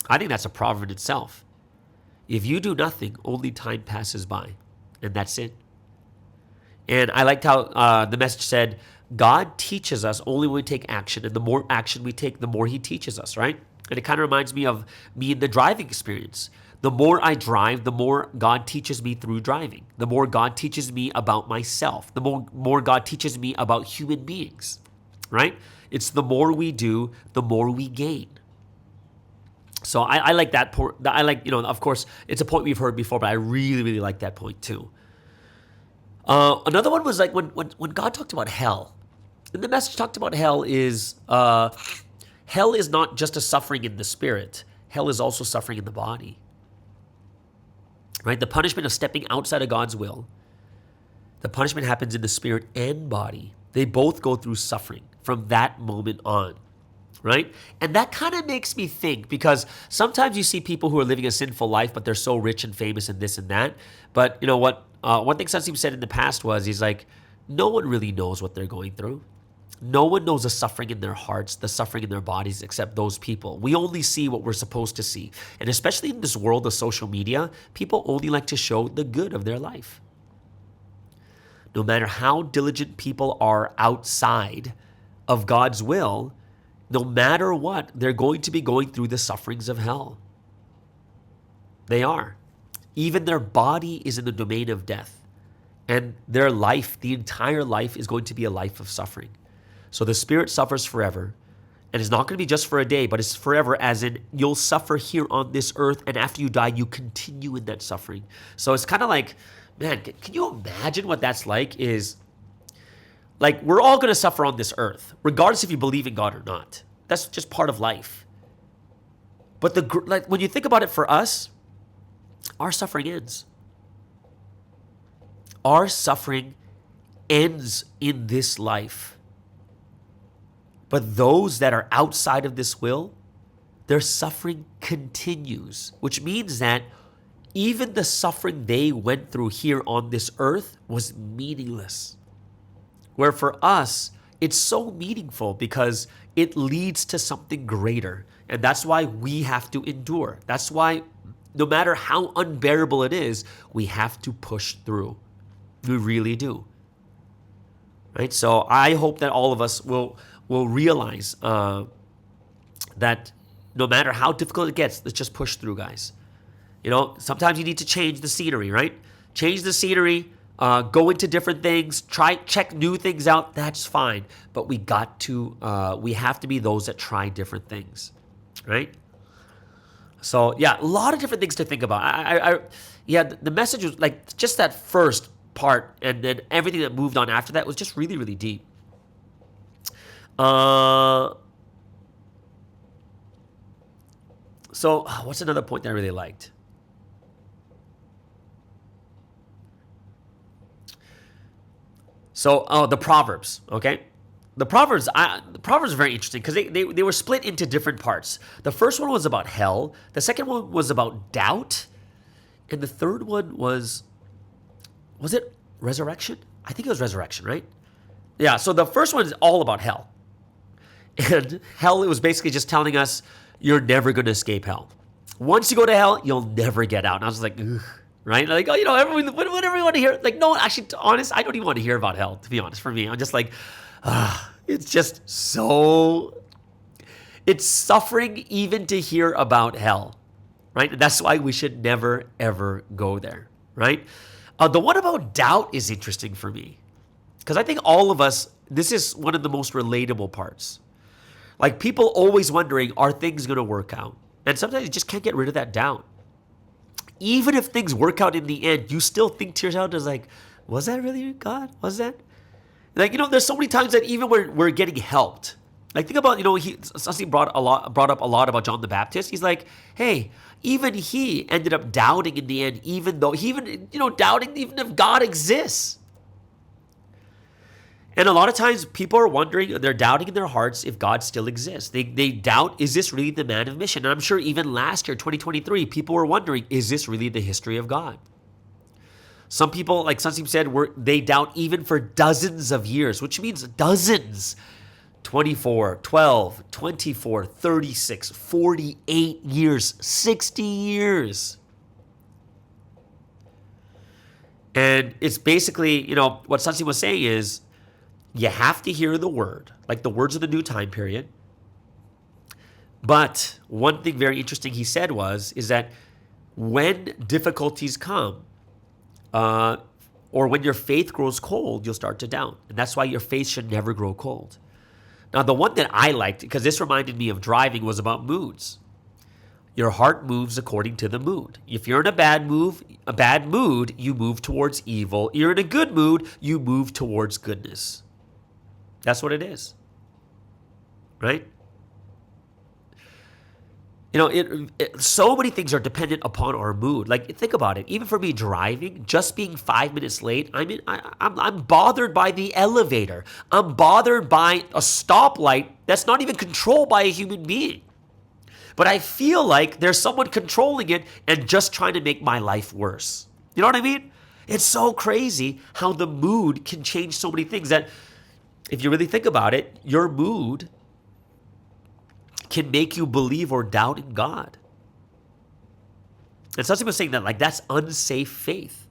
I think that's a proverb in itself. If you do nothing, only time passes by, and that's it. And I liked how the message said, God teaches us only when we take action, and the more action we take, the more he teaches us, right? And it kind of reminds me of me in the driving experience. The more I drive, the more God teaches me through driving. The more God teaches me about myself. The more God teaches me about human beings, right? It's the more we do, the more we gain. So I like that point. I like, of course, it's a point we've heard before, but I really, really like that point too. Another one was when God talked about hell. And the message talked about hell is not just a suffering in the spirit. Hell is also suffering in the body. Right? The punishment of stepping outside of God's will. The punishment happens in the spirit and body. They both go through suffering from that moment on. Right? And that kind of makes me think, because sometimes you see people who are living a sinful life, but they're so rich and famous and this and that. But you know what? One thing Sunseem said in the past was, he's like, no one really knows what they're going through. No one knows the suffering in their hearts, the suffering in their bodies, except those people. We only see what we're supposed to see. And especially in this world of social media, people only like to show the good of their life. No matter how diligent people are outside of God's will, no matter what, they're going to be going through the sufferings of hell. They are. Even their body is in the domain of death. And their life, the entire life, is going to be a life of suffering. So the spirit suffers forever. And it's not going to be just for a day, but it's forever, as in you'll suffer here on this earth, and after you die, you continue in that suffering. So it's kind of like, man, can you imagine what that's like? Is like, we're all going to suffer on this earth, regardless if you believe in God or not. That's just part of life. But when you think about it, for us, our suffering ends. Our suffering ends in this life. But those that are outside of this will, their suffering continues, which means that even the suffering they went through here on this earth was meaningless. Where for us, it's so meaningful because it leads to something greater. And that's why we have to endure. That's why no matter how unbearable it is, we have to push through. We really do. Right? So I hope that all of us will realize that no matter how difficult it gets, let's just push through, guys. You know, sometimes you need to change the scenery, right? Change the scenery, go into different things, check new things out. That's fine. But we have to be those that try different things, right? So yeah, a lot of different things to think about. The message was like just that first part, and then everything that moved on after that was just really, really deep. So what's another point that I really liked? So, the Proverbs, okay? The Proverbs are very interesting because they were split into different parts. The first one was about hell. The second one was about doubt. And the third one was it resurrection? I think it was resurrection, right? Yeah, so the first one is all about hell. And hell, it was basically just telling us you're never going to escape hell. Once you go to hell, you'll never get out. And I was like, ugh, right? Like, everyone, whatever you want to hear. Like, no, actually, to honest, I don't even want to hear about hell, to be honest, for me. I'm just like, it's just so, it's suffering even to hear about hell, right? And that's why we should never, ever go there, right? The one about doubt is interesting for me because I think all of us, this is one of the most relatable parts. Like, people always wondering, are things going to work out? And sometimes you just can't get rid of that doubt. Even if things work out in the end, you still think to yourself, just like, was that really God? Was that? Like, there's so many times that even we're getting helped. Like, think about, Sasi brought up a lot about John the Baptist. He's like, hey, even he ended up doubting in the end, even though doubting even if God exists. And a lot of times people are wondering, they're doubting in their hearts if God still exists. They doubt, is this really the man of mission? And I'm sure even last year, 2023, people were wondering, is this really the history of God? Some people, like Sansim said, they doubt even for dozens of years, which means dozens. 24, 12, 24, 36, 48 years, 60 years. And it's basically, what Sansim was saying is, you have to hear the word, like the words of the new time period. But one thing very interesting he said is that when difficulties come, or when your faith grows cold, you'll start to doubt. And that's why your faith should never grow cold. Now, the one that I liked, because this reminded me of driving, was about moods. Your heart moves according to the mood. If you're in a bad mood, you move towards evil. You're in a good mood, you move towards goodness. That's what it is, right? So many things are dependent upon our mood. Like, think about it. Even for me driving, just being 5 minutes late, I'm bothered by the elevator. I'm bothered by a stoplight that's not even controlled by a human being. But I feel like there's someone controlling it and just trying to make my life worse. You know what I mean? It's so crazy how the mood can change so many things that, if you really think about it, your mood can make you believe or doubt in God. And Sansim was saying that, like, that's unsafe faith.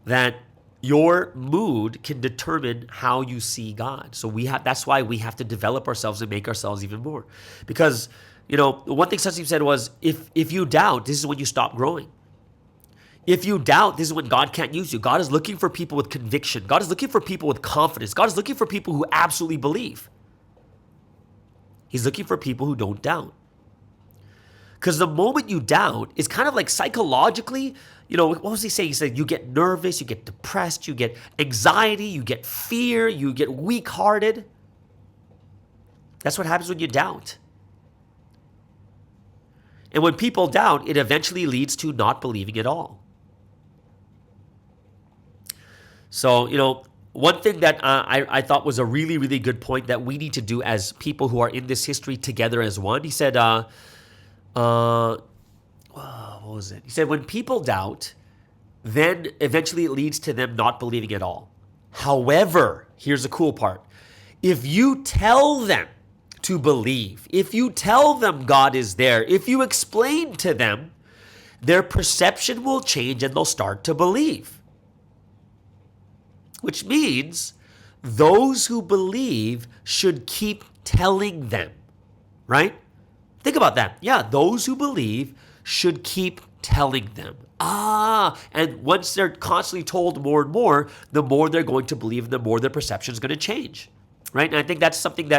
That your mood can determine how you see God. So that's why we have to develop ourselves and make ourselves even more. Because, one thing Sansim said was, if you doubt, this is when you stop growing. If you doubt, this is when God can't use you. God is looking for people with conviction. God is looking for people with confidence. God is looking for people who absolutely believe. He's looking for people who don't doubt. Because the moment you doubt, it's kind of like psychologically, what was he saying? He said you get nervous, you get depressed, you get anxiety, you get fear, you get weak-hearted. That's what happens when you doubt. And when people doubt, it eventually leads to not believing at all. So, one thing that I thought was a really, really good point that we need to do as people who are in this history together as one, he said, what was it? He said, when people doubt, then eventually it leads to them not believing at all. However, here's the cool part. If you tell them to believe, if you tell them God is there, if you explain to them, their perception will change and they'll start to believe. Which means those who believe should keep telling them, right? Think about that. Yeah, those who believe should keep telling them. And once they're constantly told more and more, the more they're going to believe, the more their perception is going to change, right? And I think that's something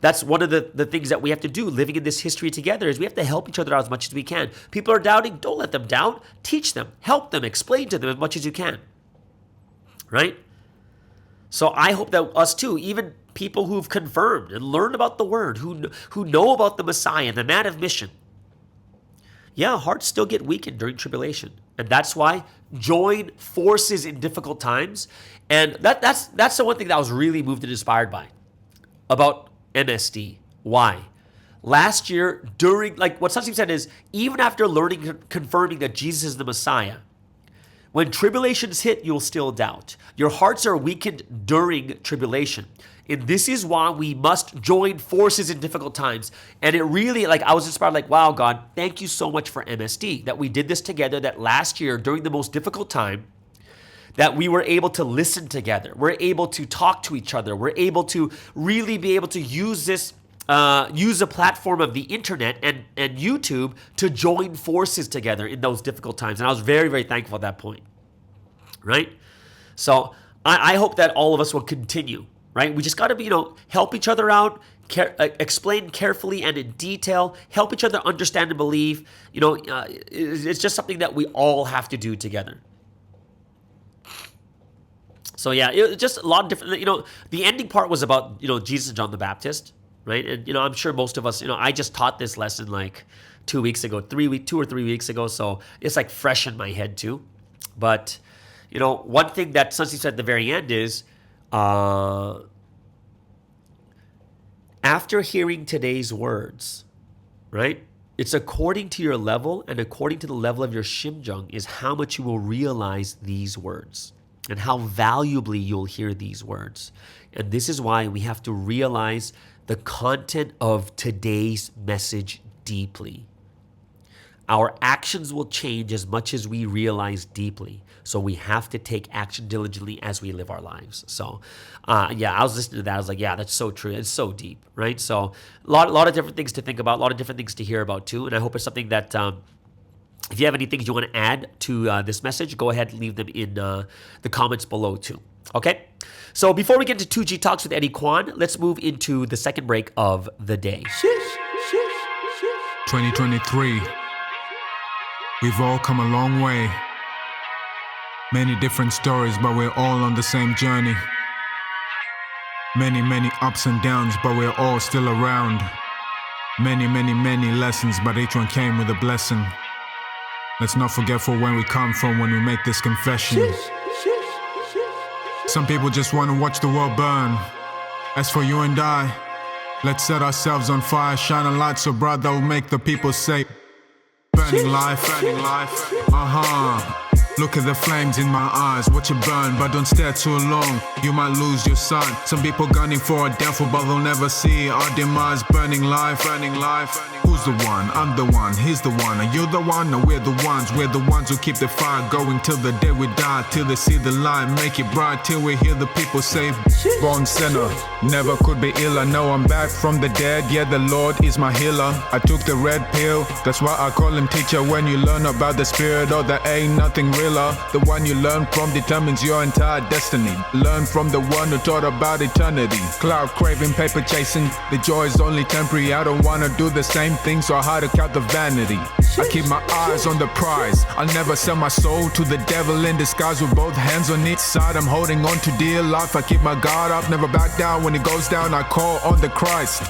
that's one of the things that we have to do living in this history together is we have to help each other out as much as we can. People are doubting, don't let them doubt. Teach them, help them, explain to them as much as you can, right? So I hope that us too, even people who've confirmed and learned about the word, who know about the Messiah, the man of mission, hearts still get weakened during tribulation. And that's why join forces in difficult times. And that's the one thing that I was really moved and inspired by about MSD. Why? Last year, during, like what Sansim said is, even after learning, confirming that Jesus is the Messiah, when tribulations hit, you'll still doubt. Your hearts are weakened during tribulation. And this is why we must join forces in difficult times. And it really, I was inspired, wow, God, thank you so much for MSD, that we did this together, that last year, during the most difficult time, that we were able to listen together. We're able to talk to each other. We're able to really be able to use this, use a platform of the internet and YouTube to join forces together in those difficult times. And I was very, very thankful at that point, right? So I hope that all of us will continue, right? We just got to be, help each other out, explain carefully and in detail, help each other understand and believe. It's just something that we all have to do together. So it was just a lot of different, the ending part was about, Jesus and John the Baptist, right? And, I'm sure most of us, I just taught this lesson 2 weeks ago, 2 or 3 weeks ago. So it's fresh in my head too. But, one thing that Sansi said at the very end is, after hearing today's words, right? It's according to your level and according to the level of your shimjung is how much you will realize these words and how valuably you'll hear these words. And this is why we have to realize the content of today's message deeply. Our actions will change as much as we realize deeply. So we have to take action diligently as we live our lives. So, I was listening to that. I was like, yeah, that's so true. It's so deep, right? So a lot of different things to think about, a lot of different things to hear about too. And I hope it's something that, if you have any things you want to add to this message, go ahead and leave them in the comments below too. Okay? So before we get into 2G Talks with Eddie Kweon, let's move into the second break of the day. 2023. We've all come a long way. Many different stories, but we're all on the same journey. Many, many ups and downs, but we're all still around. Many, many, many lessons, but each one came with a blessing. Let's not forget for when we come from when we make this confession. Some people just want to watch the world burn. As for you and I, let's set ourselves on fire, shine a light so bright that will make the people say, burning life, Look at the flames in my eyes, watch it burn, but don't stare too long, you might lose your sight. Some people gunning for our downfall, but they'll never see our demise. Burning life, Who's the one? I'm the one, he's the one. Are you the one? No, we're the ones. We're the ones who keep the fire going till the day we die. Till they see the light, make it bright. Till we hear the people say, born sinner, never could be ill. I know I'm back from the dead. Yeah, the Lord is my healer. I took the red pill, that's why I call him teacher. When you learn about the spirit, oh, there ain't nothing realer. The one you learn from determines your entire destiny. Learn from the one who taught about eternity. Cloud craving, paper chasing, the joy is only temporary. I don't wanna do the same thing, so I hard to count the vanity. I keep my eyes on the prize. I'll never sell my soul to the devil in disguise. With both hands on each side, I'm holding on to dear life. I keep my guard up, never back down. When it goes down, I call on the Christ.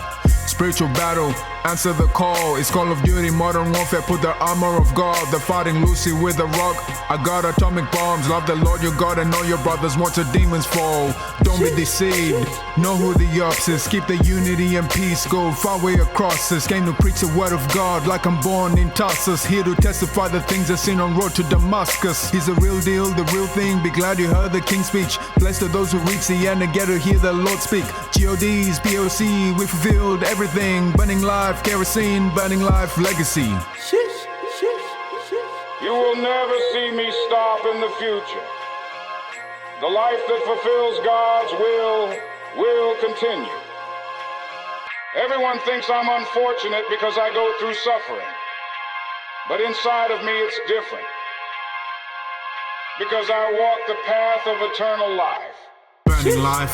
Spiritual battle, answer the call. It's Call of Duty, modern warfare. Put the armor of God. They're fighting Lucy with a rock. I got atomic bombs. Love the Lord your God and know your brothers once the demons fall. Don't be deceived. Know who the ops is. Keep the unity and peace. Go far way across this. Came to preach the word of God like I'm born in Tarsus. Here to testify the things I've seen on road to Damascus. He's the real deal, the real thing. Be glad you heard the King's speech. Blessed are those who reach the end and get to hear the Lord speak. GODs, POC, we fulfilled everything. Burning life, kerosene, burning life, legacy. You will never see me stop in the future. The life that fulfills God's will continue. Everyone thinks I'm unfortunate because I go through suffering. But inside of me it's different. Because I walk the path of eternal life. Burning life,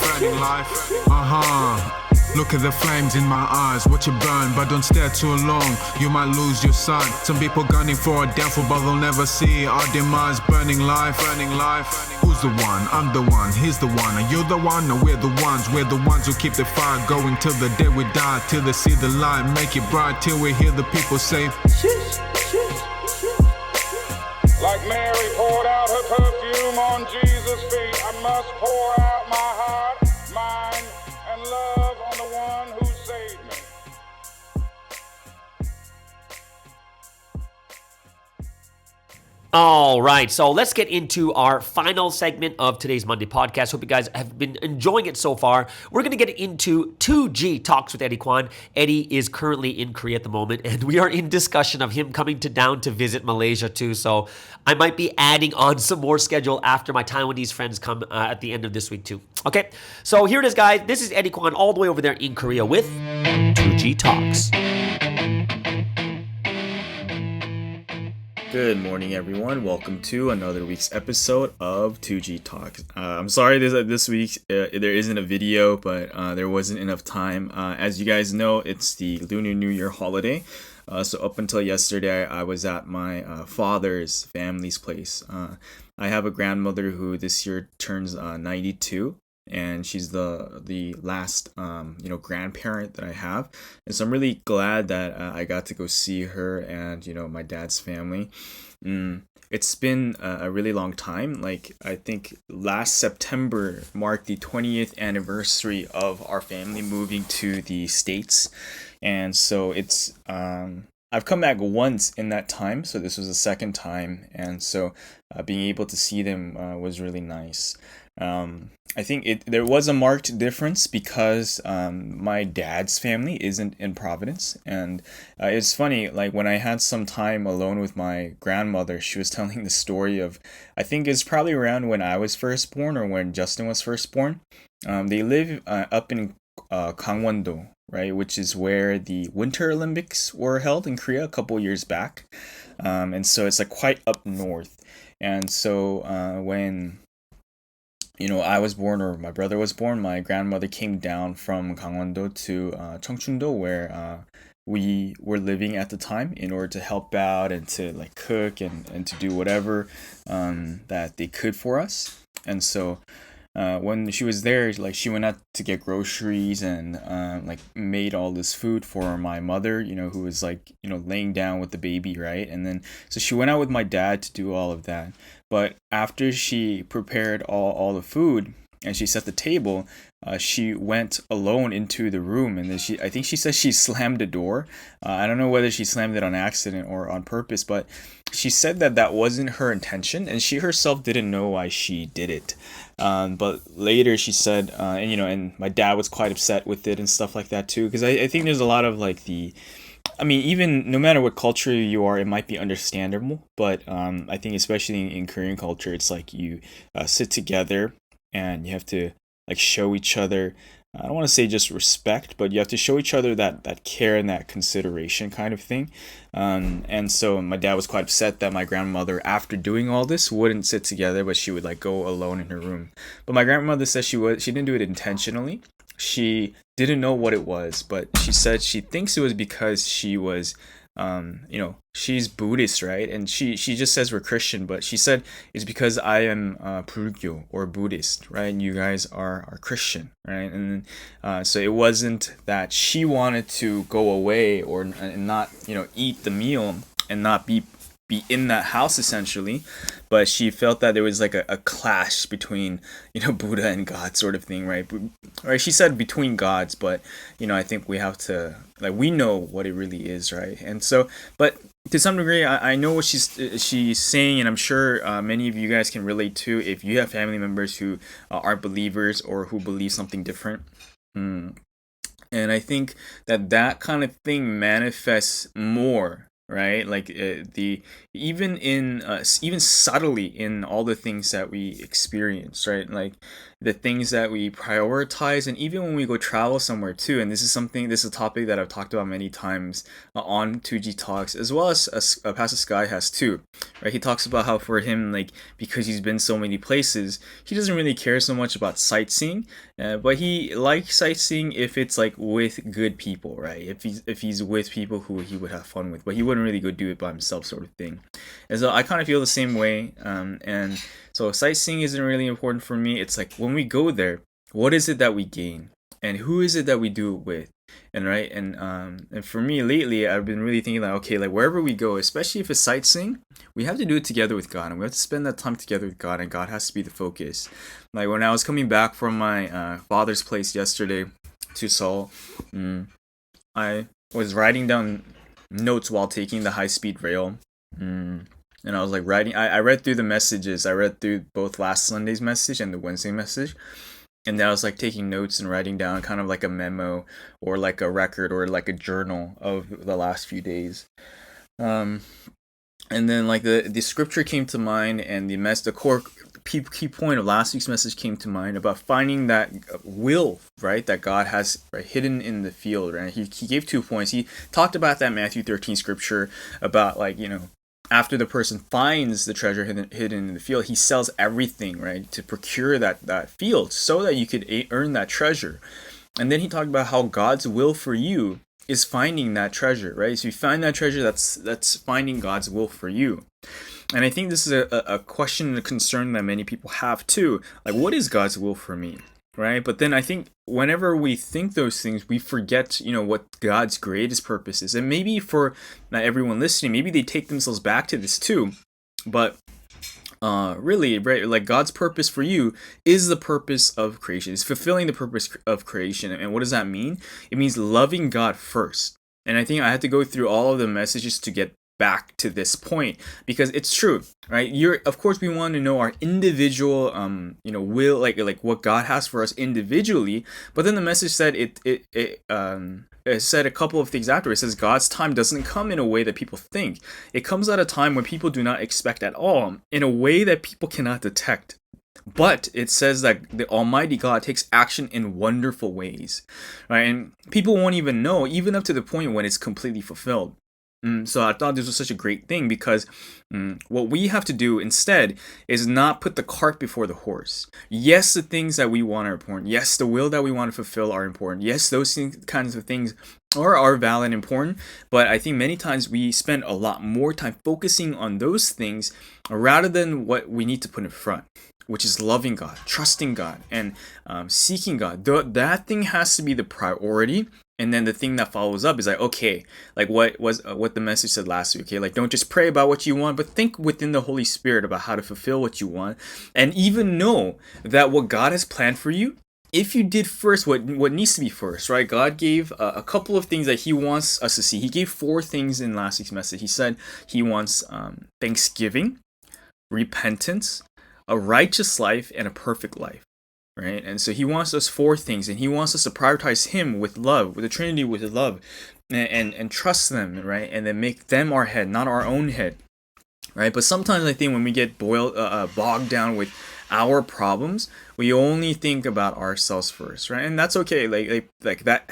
Look at the flames in my eyes, watch it burn, but don't stare too long, you might lose your sight. Some people gunning for a downfall, but they'll never see our demise. Burning life. Who's the one? I'm the one, he's the one. Are you the one? No, we're the ones who keep the fire going till the day we die. Till they see the light, make it bright. Till we hear the people say, like Mary poured out her perfume on Jesus' feet, I must pour out my heart, mind, and love on the one who saved me. All right, so let's get into our final segment of today's Monday podcast. Hope you guys have been enjoying it so far. We're going to get into 2G Talks with Eddie Kweon. Eddie is currently in Korea at the moment, and we are in discussion of him coming down to visit Malaysia too. So I might be adding on some more schedule after my Taiwanese friends come at the end of this week too. Okay, so here it is, guys. This is Eddie Kweon all the way over there in Korea with 2G Talks. Good morning, everyone. Welcome to another week's episode of 2G Talks. I'm sorry this week there isn't a video, but there wasn't enough time. As you guys know, it's the Lunar New Year holiday. So up until yesterday, I was at my father's family's place. I have a grandmother who this year turns 92. And she's the last grandparent that I have, and so I'm really glad that I got to go see her and my dad's family. It's been a really long time. Like, I think last September marked the 20th anniversary of our family moving to the States, and so it's I've come back once in that time, so this was the second time, and so being able to see them was really nice. I think there was a marked difference because my dad's family isn't in Providence, and it's funny, like when I had some time alone with my grandmother, she was telling the story of, I think it's probably around when I was first born or when Justin was first born. They live up in Gangwon-do, right, which is where the Winter Olympics were held in Korea a couple years back, and so it's like quite up north, and so when I was born, or my brother was born, my grandmother came down from Gangwon-do to Cheongchun-do, where we were living at the time, in order to help out and to like cook and to do whatever that they could for us. And so when she was there, like, she went out to get groceries and like made all this food for my mother, who was like laying down with the baby, right? And then so she went out with my dad to do all of that. But after she prepared all the food and she set the table, she went alone into the room, and then I think she said she slammed the door. I don't know whether she slammed it on accident or on purpose, but she said that wasn't her intention, and she herself didn't know why she did it. But later she said, and my dad was quite upset with it and stuff like that too, because I think there's a lot of like the I mean, even no matter what culture you are, it might be understandable. But I think especially in Korean culture, it's like you sit together and you have to like show each other. I don't want to say just respect, but you have to show each other that care and that consideration kind of thing. And so my dad was quite upset that my grandmother, after doing all this, wouldn't sit together, but she would like go alone in her room. But my grandmother said she didn't do it intentionally. She didn't know what it was, but she said she thinks it was because she was, she's Buddhist, right? And she just says we're Christian, but she said it's because I am Purgyo or Buddhist, right? And you guys are Christian, right? And so it wasn't that she wanted to go away or and not, eat the meal and not be in that house essentially, but she felt that there was like a clash between Buddha and God sort of thing, right? Right, she said between gods, but I think we have to, like, we know what it really is, right? And so, but to some degree, I know what she's saying, and I'm sure many of you guys can relate to if you have family members who aren't believers or who believe something different. And I think that kind of thing manifests more, right? Like even subtly in all the things that we experience, right? Like the things that we prioritize, and even when we go travel somewhere too. And this is a topic that I've talked about many times on 2G Talks, as well as Pastor Sky has too, right? He talks about how for him, like, because he's been so many places, he doesn't really care so much about sightseeing, but he likes sightseeing if it's like with good people, right? If he's with people who he would have fun with, but he wouldn't really go do it by himself, sort of thing. And so I kind of feel the same way, and so sightseeing isn't really important for me. It's like when we go there, what is it that we gain, and who is it that we do it with, and right, and for me lately, I've been really thinking that okay, like wherever we go, especially if it's sightseeing, we have to do it together with God, and we have to spend that time together with God, and God has to be the focus. Like when I was coming back from my father's place yesterday to Seoul, I was writing down notes while taking the high-speed rail. And I was like writing, I read through the messages. I read through both last Sunday's message and the Wednesday message. And then I was like taking notes and writing down kind of like a memo or like a record or like a journal of the last few days. And then like the scripture came to mind, and the core key point of last week's message came to mind about finding that will, right, that God has, right, hidden in the field, right? He gave 2 points. He talked about that Matthew 13 scripture about like, after the person finds the treasure hidden in the field, he sells everything, right, to procure that field so that you could earn that treasure. And then he talked about how God's will for you is finding that treasure, right? So you find that treasure, that's finding God's will for you. And I think this is a question and a concern that many people have too. Like, what is God's will for me? Right? But then I think whenever we think those things, we forget, what God's greatest purpose is. And maybe for not everyone listening, maybe they take themselves back to this too. But really, right, like God's purpose for you is the purpose of creation. It's fulfilling the purpose of creation. And what does that mean? It means loving God first. And I think I had to go through all of the messages to get back to this point, because it's true, right? Of course we want to know our individual will, like what God has for us individually, but then the message said it said a couple of things after. It says God's time doesn't come in a way that people think. It comes at a time when people do not expect at all, in a way that people cannot detect. But it says that the Almighty God takes action in wonderful ways, right? And people won't even know, even up to the point when it's completely fulfilled. So I thought this was such a great thing, because what we have to do instead is not put the cart before the horse. Yes, the things that we want are important. Yes, the will that we want to fulfill are important. Yes, those kinds of things are valid and important. But I think many times we spend a lot more time focusing on those things rather than what we need to put in front, which is loving God, trusting God, and seeking God. That thing has to be the priority. And then the thing that follows up is like, okay, like what the message said last week, okay? Like, don't just pray about what you want, but think within the Holy Spirit about how to fulfill what you want. And even know that what God has planned for you, if you did first what needs to be first, right? God gave a couple of things that he wants us to see. He gave 4 things in last week's message. He said he wants thanksgiving, repentance, a righteous life, and a perfect life. right? And so he wants us for things, and he wants us to prioritize him with love, with the Trinity with love, and trust them, right? And then make them our head, not our own head, right? But sometimes I think when we get bogged down with our problems, we only think about ourselves first, right? And that's okay. Like that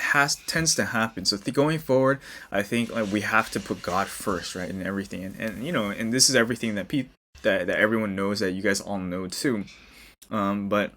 tends to happen. So going forward, I think like we have to put God first, right, in everything. And you know, and this is everything that that everyone knows, that you guys all know too. But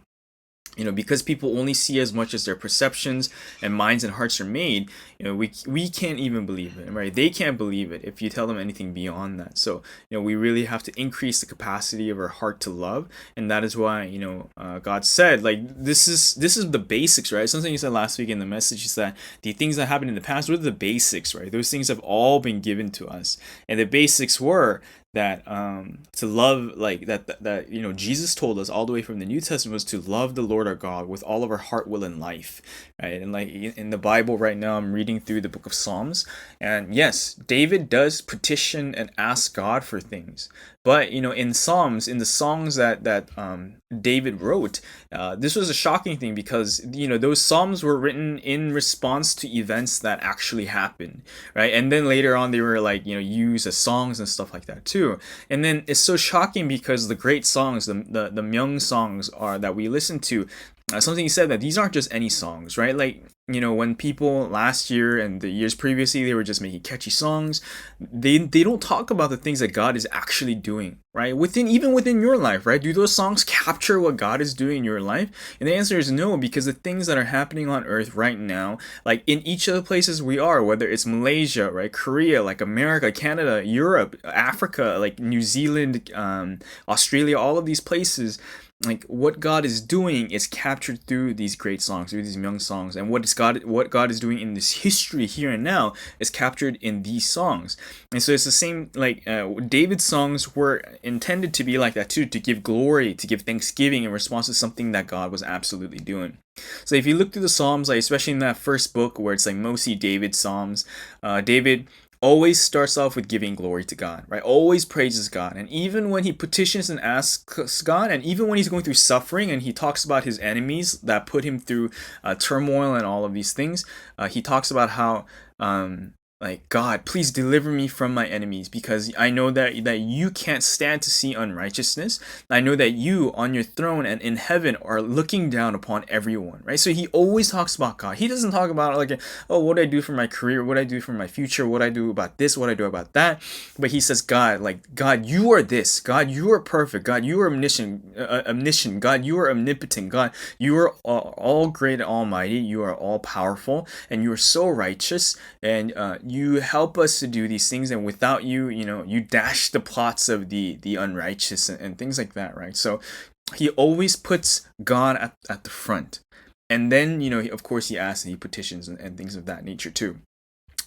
you know, because people only see as much as their perceptions and minds and hearts are made, you know, we can't even believe it, right? They can't believe it if you tell them anything beyond that. So, you know, we really have to increase the capacity of our heart to love, and that is why, you know, God said, like, this is the basics, right? Something you said last week in the message is that the things that happened in the past were the basics, right? Those things have all been given to us, and the basics were that to love, like that you know, Jesus told us all the way from the New Testament was to love the Lord our God with all of our heart, will, and life, right? And like in the Bible right now, I'm reading through the book of Psalms, and yes, David does petition and ask God for things. But you know, in Psalms, in the songs that David wrote, this was a shocking thing, because you know, those Psalms were written in response to events that actually happened, right? And then later on, they were like, you know, used as songs and stuff like that too. And then it's so shocking because the great songs, the Myeong songs are that we listen to. Something he said that these aren't just any songs, right? Like, you know, when people last year and the years previously, they were just making catchy songs, they don't talk about the things that God is actually doing, right? Even within your life, right? Do those songs capture what God is doing in your life? And the answer is no, because the things that are happening on earth right now, like in each of the places we are, whether it's Malaysia, right, Korea, like America, Canada, Europe, Africa, like New Zealand, Australia, all of these places, like what God is doing is captured through these great songs, through these Myeong songs, and what God is doing in this history here and now is captured in these songs. And so it's the same, like David's songs were intended to be like that too, to give glory, to give thanksgiving in response to something that God was absolutely doing. So if you look through the Psalms, like especially in that first book where it's like mostly David's Psalms, David always starts off with giving glory to God, right? Always praises God. And even when he petitions and asks God, and even when he's going through suffering and he talks about his enemies that put him through turmoil and all of these things, he talks about how like, God, please deliver me from my enemies, because I know that you can't stand to see unrighteousness. I know that you on your throne and in heaven are looking down upon everyone, right? So he always talks about God. He doesn't talk about like, oh, what do I do for my career? What do I do for my future? What do I do about this? What do I do about that? But he says, God, like, God, you are this. God, you are perfect. God, you are omniscient. God, you are omnipotent. God, you are all great and almighty. You are all powerful, and you are so righteous, and you help us to do these things, and without you, you know, you dash the plots of the unrighteous and things like that, right? So he always puts God at the front, and then, you know, of course he asks and he petitions and things of that nature too.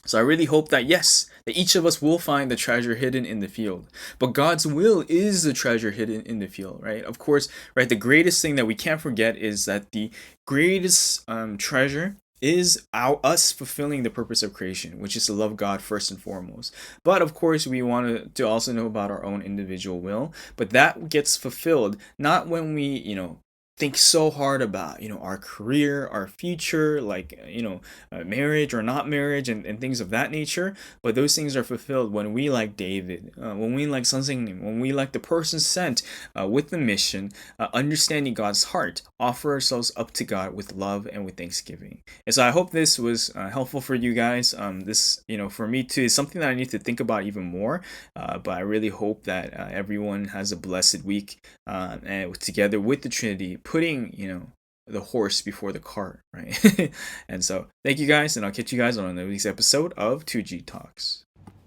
So I really hope that, yes, that each of us will find the treasure hidden in the field. But God's will is the treasure hidden in the field, right? Of course, right, the greatest thing that we can't forget is that the greatest treasure is us fulfilling the purpose of creation, which is to love God first and foremost. But of course, we want to also know about our own individual will. But that gets fulfilled not when we, you know, think so hard about, you know, our career, our future, like, you know, marriage or not marriage and things of that nature. But those things are fulfilled when we, like David, when we, like Sung-Sing, when we, like the person sent with the mission, understanding God's heart, offer ourselves up to God with love and with thanksgiving. And so I hope this was helpful for you guys. This, you know, for me too, is something that I need to think about even more. But I really hope that everyone has a blessed week and together with the Trinity, putting, you know, the horse before the cart, right? And so thank you guys, and I'll catch you guys on the next episode of 2G Talks.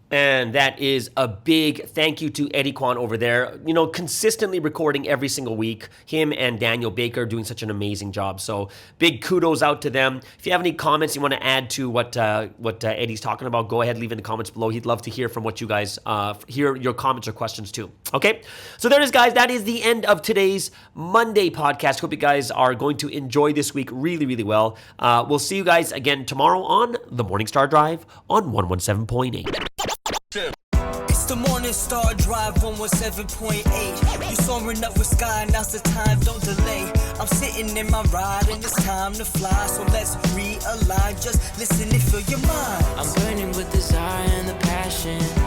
And that is a big thank you to Eddie Kweon over there. You know, consistently recording every single week. Him and Daniel Baker doing such an amazing job. So big kudos out to them. If you have any comments you want to add to what Eddie's talking about, go ahead, leave in the comments below. He'd love to hear from what you guys, hear your comments or questions too. Okay, so there it is, guys. That is the end of today's Monday podcast. Hope you guys are going to enjoy this week really, really well. We'll see you guys again tomorrow on the Morning Star Drive on 117.8. It's It's the Morning Star Drive 117.8. You soaring up with sky, now's the time, don't delay. I'm sitting in my ride and it's time to fly. So let's realign, just listen and feel your mind. I'm burning with desire and the passion.